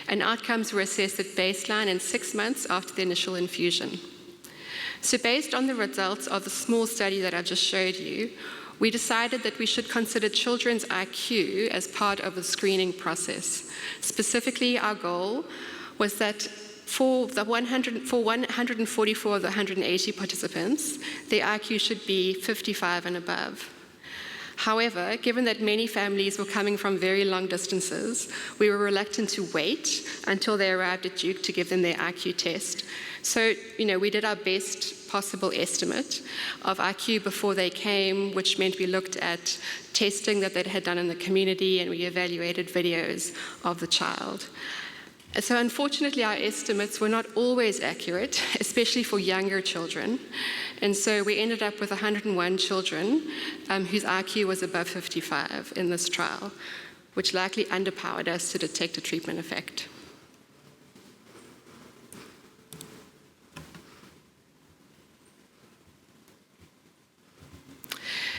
And outcomes were assessed at baseline and 6 months after the initial infusion. So based on the results of the small study that I just showed you, we decided that we should consider children's IQ as part of the screening process. Specifically, our goal was that for 144 of the 180 participants, their IQ should be 55 and above. However, given that many families were coming from very long distances, we were reluctant to wait until they arrived at Duke to give them their IQ test. So, we did our best possible estimate of IQ before they came, which meant we looked at testing that they had done in the community, and we evaluated videos of the child. So unfortunately, our estimates were not always accurate, especially for younger children. And so we ended up with 101 children whose IQ was above 55 in this trial, which likely underpowered us to detect a treatment effect.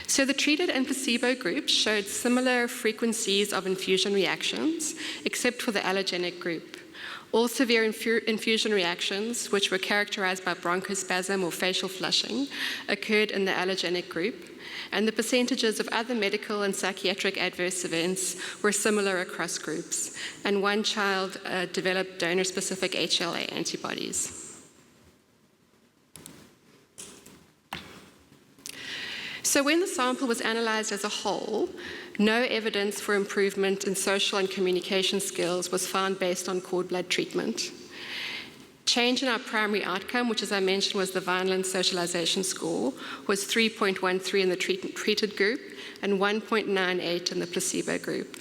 So the treated and placebo groups showed similar frequencies of infusion reactions, except for the allogenic group. All severe infusion reactions, which were characterized by bronchospasm or facial flushing, occurred in the allogenic group, and the percentages of other medical and psychiatric adverse events were similar across groups, and one child developed donor-specific HLA antibodies. So when the sample was analyzed as a whole, no evidence for improvement in social and communication skills was found based on cord blood treatment. Change in our primary outcome, which as I mentioned was the Vineland Socialization Score, was 3.13 in the treated group and 1.98 in the placebo group.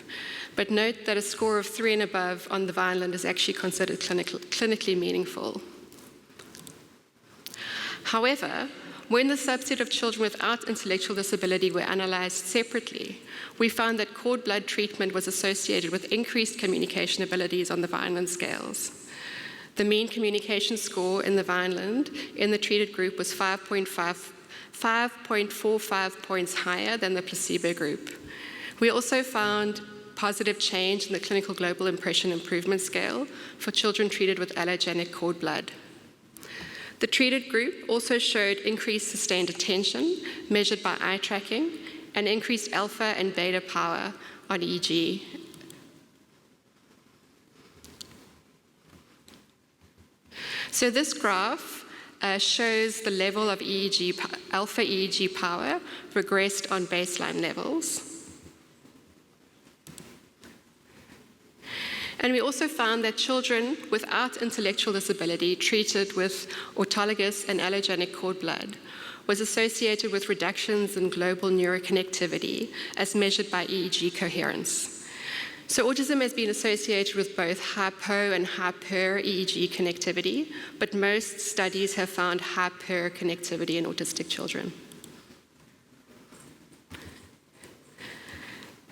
But note that a score of 3 and above on the Vineland is actually considered clinically meaningful. However, when the subset of children without intellectual disability were analyzed separately, we found that cord blood treatment was associated with increased communication abilities on the Vineland scales. The mean communication score in the Vineland in the treated group was 5.45 points higher than the placebo group. We also found positive change in the Clinical Global Impression Improvement Scale for children treated with allogenic cord blood. The treated group also showed increased sustained attention, measured by eye tracking, and increased alpha and beta power on EEG. So this graph shows the level of alpha EEG power regressed on baseline levels. And we also found that children without intellectual disability treated with autologous and allogenic cord blood was associated with reductions in global neuroconnectivity as measured by EEG coherence. So autism has been associated with both hypo and hyper EEG connectivity, but most studies have found hyper connectivity in autistic children.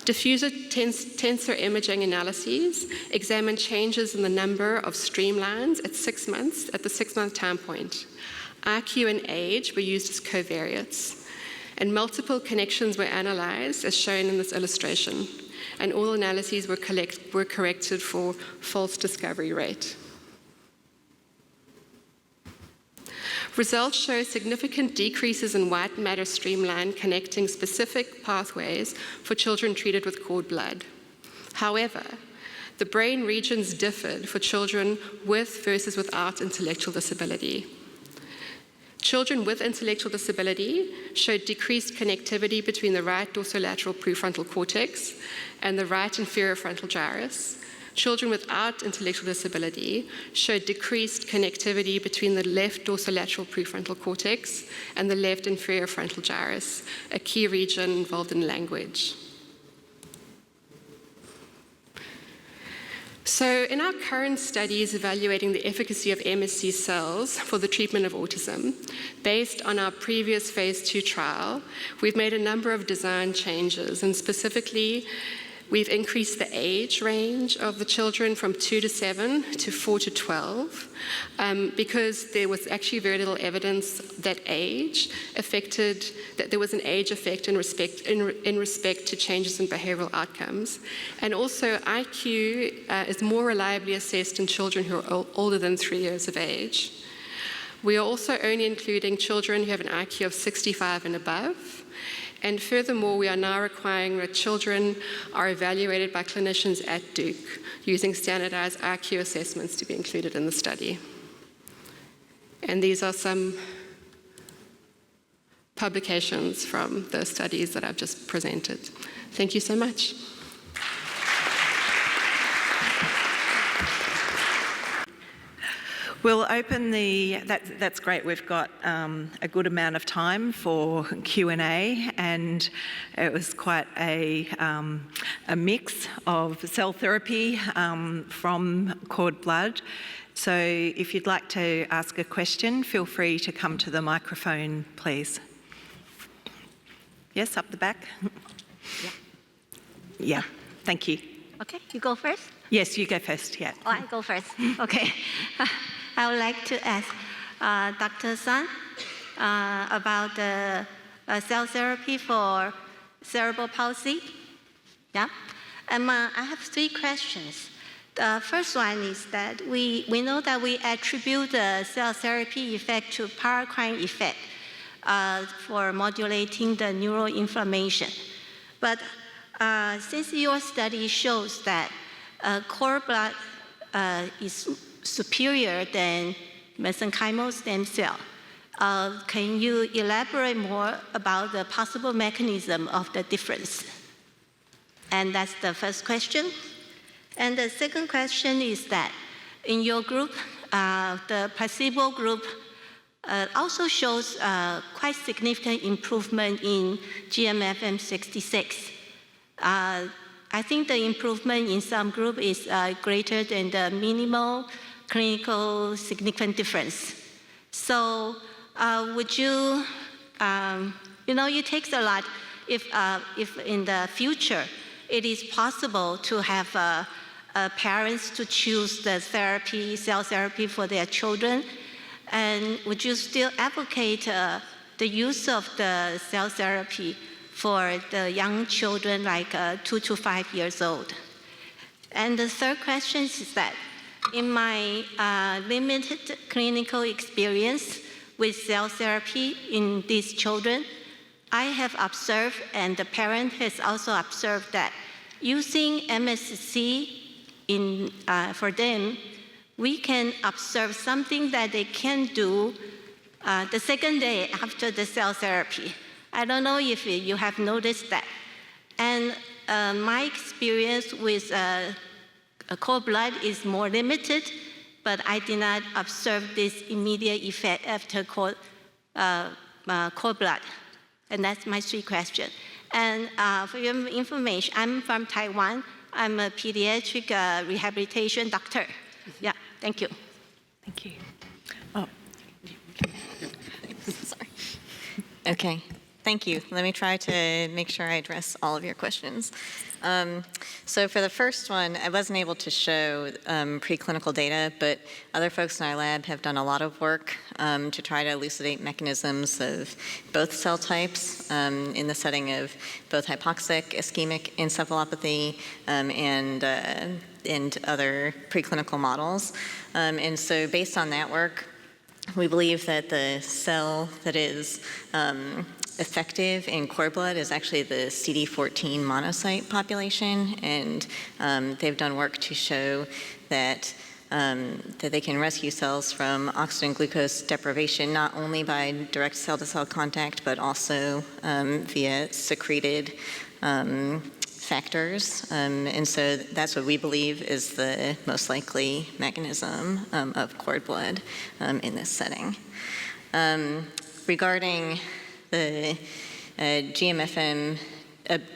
Diffuser tensor imaging analyses examine changes in the number of streamlines at 6 months, at the 6-month time point. IQ and age were used as covariates, and multiple connections were analyzed as shown in this illustration, and all analyses were corrected for false discovery rate. Results show significant decreases in white matter streamline connecting specific pathways for children treated with cord blood. However, the brain regions differed for children with versus without intellectual disability. Children with intellectual disability showed decreased connectivity between the right dorsolateral prefrontal cortex and the right inferior frontal gyrus. Children without intellectual disability showed decreased connectivity between the left dorsolateral prefrontal cortex and the left inferior frontal gyrus, a key region involved in language. So in our current studies evaluating the efficacy of MSC cells for the treatment of autism, based on our previous phase 2 trial, we've made a number of design changes, and specifically, we've increased the age range of the children from 2 to 7 to 4 to 12 because there was actually very little evidence that there was an age effect in respect to changes in behavioral outcomes. And also IQ is more reliably assessed in children who are older than 3 years of age. We are also only including children who have an IQ of 65 and above. And furthermore, we are now requiring that children are evaluated by clinicians at Duke using standardized IQ assessments to be included in the study. And these are some publications from the studies that I've just presented. Thank you so much. We'll open that's great. We've got a good amount of time for Q&A, and it was quite a mix of cell therapy from cord blood. So if you'd like to ask a question, feel free to come to the microphone, please. Yes, up the back. Yeah, thank you. Okay, you go first? Yes, you go first, yeah. Oh, I go first. Okay. I would like to ask Dr. Sun about the cell therapy for cerebral palsy. Yeah. I have 3 questions. The first one is that we know that we attribute the cell therapy effect to paracrine effect for modulating the neuroinflammation. But since your study shows that cord blood is superior than mesenchymal stem cell, can you elaborate more about the possible mechanism of the difference? And that's the first question. And the second question is that in your group, the placebo group also shows quite significant improvement in GMFM66. I think the improvement in some group is greater than the minimal clinical significant difference. So would you, it takes a lot if in the future it is possible to have parents to choose the therapy, cell therapy for their children, and would you still advocate the use of the cell therapy for the young children like 2 to 5 years old? And the third question is that in my limited clinical experience with cell therapy in these children, I have observed, and the parent has also observed, that using MSC for them, we can observe something that they can do the second day after the cell therapy. I don't know if you have noticed that. And my experience with cord blood is more limited, but I did not observe this immediate effect after cord blood. And that's my 3 questions. And for your information, I'm from Taiwan. I'm a pediatric rehabilitation doctor. Yeah, thank you. Thank you. Oh. Sorry. Okay, thank you. Let me try to make sure I address all of your questions. So for the first one, I wasn't able to show preclinical data, but other folks in our lab have done a lot of work to try to elucidate mechanisms of both cell types in the setting of both hypoxic ischemic encephalopathy and other preclinical models. And so based on that work, we believe that the cell that is effective in cord blood is actually the CD14 monocyte population, and they've done work to show that they can rescue cells from oxygen glucose deprivation not only by direct cell-to-cell contact, but also via secreted factors. And so that's what we believe is the most likely mechanism of cord blood in this setting. Regarding the GMFM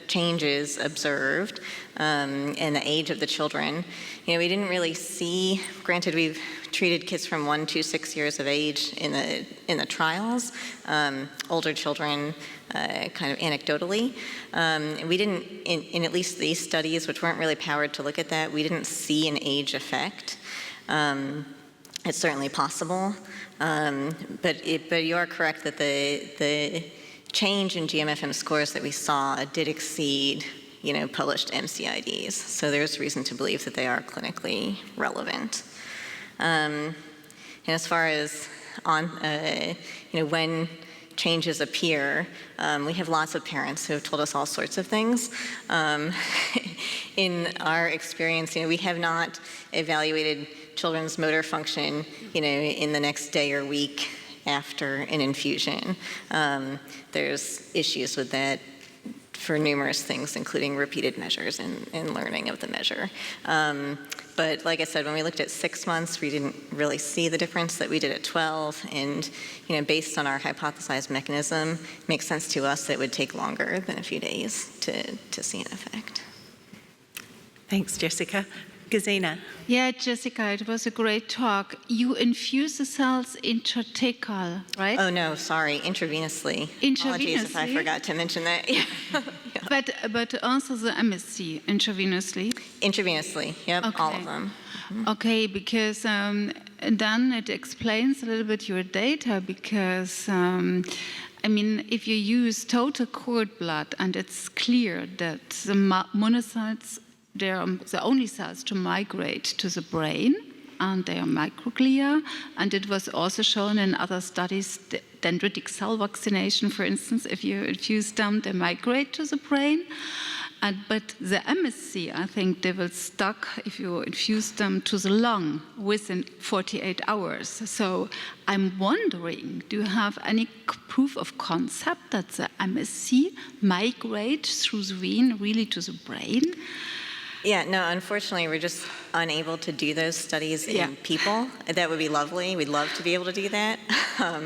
changes observed and the age of the children, we didn't really see, granted we've treated kids from 1 to 6 years of age in the trials, older children kind of anecdotally. We didn't, in at least these studies, which weren't really powered to look at that, we didn't see an age effect. It's certainly possible, but you are correct that the change in GMFM scores that we saw did exceed, published MCIDs. So there's reason to believe that they are clinically relevant. And as far as when changes appear, we have lots of parents who have told us all sorts of things. In our experience, we have not evaluated children's motor function, in the next day or week after an infusion. There's issues with that for numerous things, including repeated measures and learning of the measure. But like I said, when we looked at 6 months, we didn't really see the difference that we did at 12. And based on our hypothesized mechanism, it makes sense to us that it would take longer than a few days to see an effect. Thanks, Jessica. Gesine. Yeah, Jessica, it was a great talk. You infuse the cells intrathecal, right? Oh no, sorry, intravenously. Apologies if I forgot to mention that. Yeah. But also the MSC intravenously? Intravenously, yep, okay. All of them. Mm-hmm. Okay, because then it explains a little bit your data, because I mean, if you use total cord blood and it's clear that the monocytes, they're the only cells to migrate to the brain, and they are microglia, and it was also shown in other studies, dendritic cell vaccination, for instance, if you infuse them, they migrate to the brain. But the MSC, I think they will stuck if you infuse them to the lung within 48 hours. So I'm wondering, do you have any proof of concept that the MSC migrate through the vein really to the brain? Yeah, no, unfortunately, we're just unable to do those studies in people. That would be lovely. We'd love to be able to do that,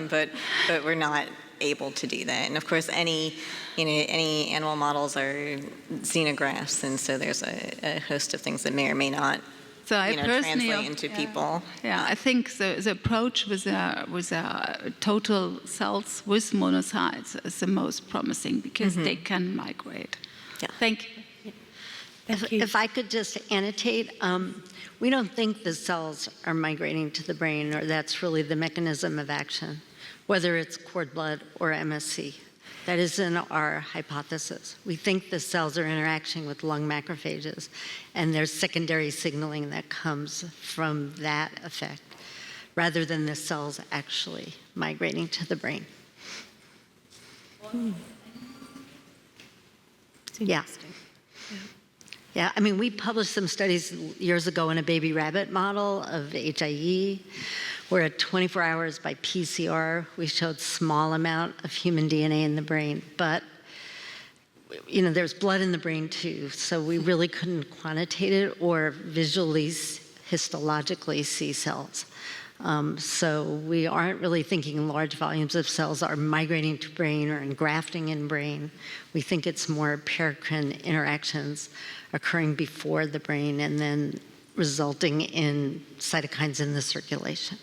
but we're not able to do that. And of course, any animal models are xenografts, and so there's a host of things that may or may not translate into people. Yeah, I think the approach with total cells with monocytes is the most promising because they can migrate. Yeah. Thank you. If I could just annotate, we don't think the cells are migrating to the brain, or that's really the mechanism of action, whether it's cord blood or MSC. That isn't our hypothesis. We think the cells are interacting with lung macrophages, and there's secondary signaling that comes from that effect, rather than the cells actually migrating to the brain. Yeah. Yeah, I mean, we published some studies years ago in a baby rabbit model of HIE, where at 24 hours by PCR, we showed small amount of human DNA in the brain. But, there's blood in the brain too, so we really couldn't quantitate it or visually, histologically see cells. So we aren't really thinking large volumes of cells are migrating to brain or engrafting in brain. We think it's more paracrine interactions occurring before the brain and then resulting in cytokines in the circulation.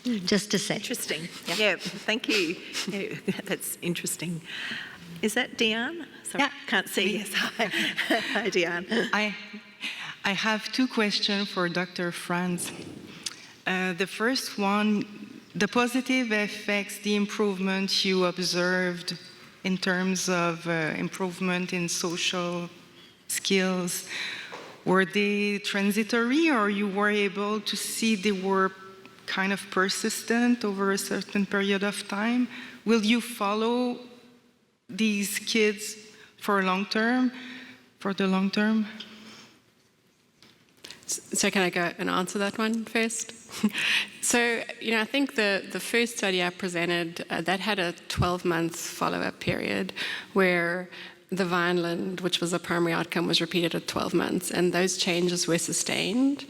Just to say. Interesting. Yeah, thank you. Yeah, that's interesting. Is that Diane? Sorry, Yeah. can't see. Yes, hi. Hi, Diane. I have two questions for Dr. Franz. The first one, the positive effects, the improvement you observed in terms of improvement in social skills, were they transitory, or you were able to see they were kind of persistent over a certain period of time? Will you follow these kids for the long term? So can I go and answer that one first? So, I think the first study I presented, that had a 12-month follow-up period where the Vineland, which was the primary outcome, was repeated at 12 months, and those changes were sustained.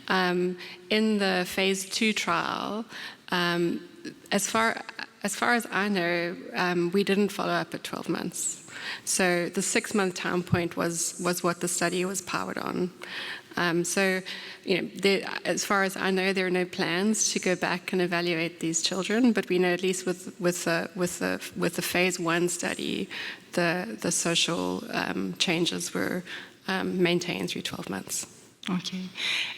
In the phase 2 trial, as far as I know, we didn't follow up at 12 months. So the 6-month time point was what the study was powered on. As far as I know, there are no plans to go back and evaluate these children, but we know at least with the phase 1 study, the social changes were maintained through 12 months. Okay.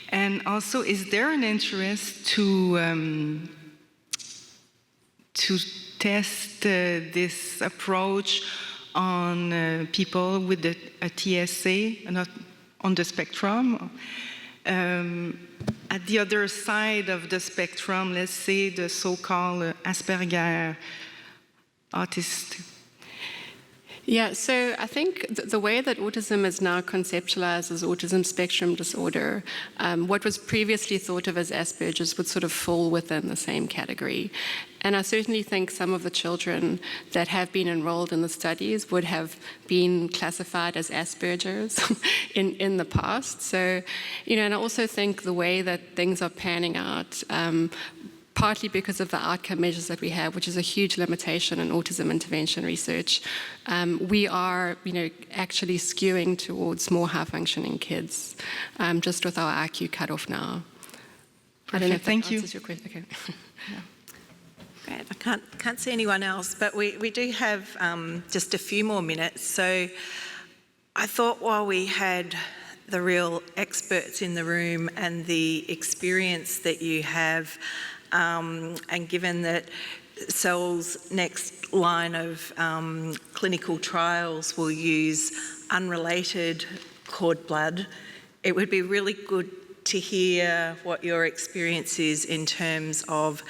And also, is there an interest to test this approach on people with a TSA, not on the spectrum? At the other side of the spectrum, let's say the so-called Asperger autist. Yeah, so I think the way that autism is now conceptualized as autism spectrum disorder, what was previously thought of as Asperger's would sort of fall within the same category. And I certainly think some of the children that have been enrolled in the studies would have been classified as Asperger's in the past. So, and I also think the way that things are panning out, partly because of the outcome measures that we have, which is a huge limitation in autism intervention research, we are, actually skewing towards more high-functioning kids, just with our IQ cutoff now. Perfect. I don't know if Thank that you. answers your question. Okay. Yeah. Great. I can't see anyone else, but we do have just a few more minutes. So I thought while we had the real experts in the room and the experience that you have, and given that Cell's next line of clinical trials will use unrelated cord blood, it would be really good to hear what your experience is in terms of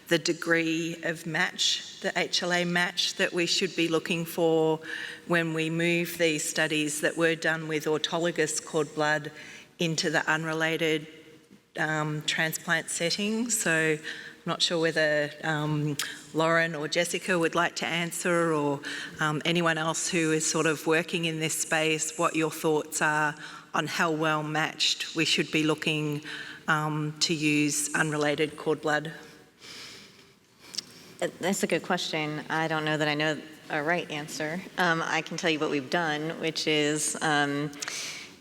the degree of match, the HLA match that we should be looking for when we move these studies that were done with autologous cord blood into the unrelated transplant setting. So I'm not sure whether Lauren or Jessica would like to answer, or anyone else who is sort of working in this space, what your thoughts are on how well matched we should be looking to use unrelated cord blood. That's a good question. I don't know that I know a right answer. I can tell you what we've done, which is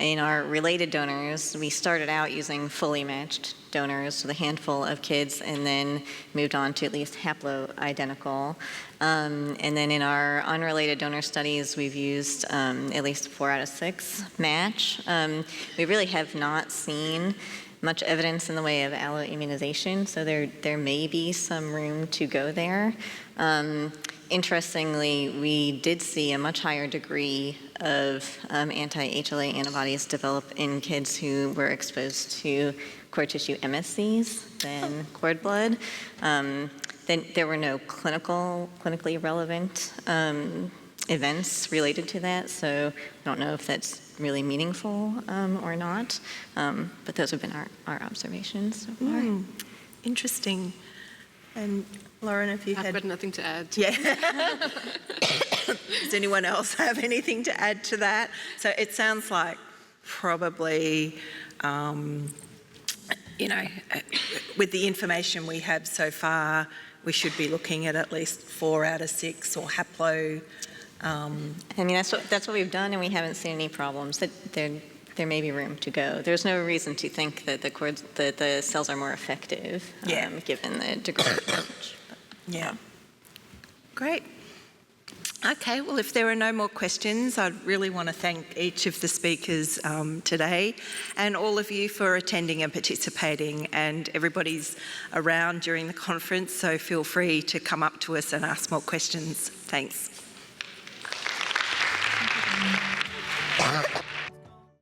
in our related donors, we started out using fully matched donors with a handful of kids and then moved on to at least haplo-identical. And then in our unrelated donor studies, we've used at least 4 out of 6 match. We really have not seen much evidence in the way of alloimmunization, so there may be some room to go there. Interestingly, we did see a much higher degree of anti-HLA antibodies develop in kids who were exposed to cord tissue MSCs than cord blood. Then there were no clinically relevant events related to that, so I don't know if that's really meaningful or not, but those have been our observations so far. Interesting. And Lauren, have you I've got nothing to add. Yeah. Does anyone else have anything to add to that? So it sounds like probably, with the information we have so far, we should be looking at least 4 out of 6 or haplo. I mean, that's what we've done, and we haven't seen any problems. There may be room to go. There's no reason to think that the cells are more effective, given the degree of damage. Yeah. Great. Okay, well, if there are no more questions, I'd really want to thank each of the speakers today and all of you for attending and participating, and everybody's around during the conference, so feel free to come up to us and ask more questions. Thanks.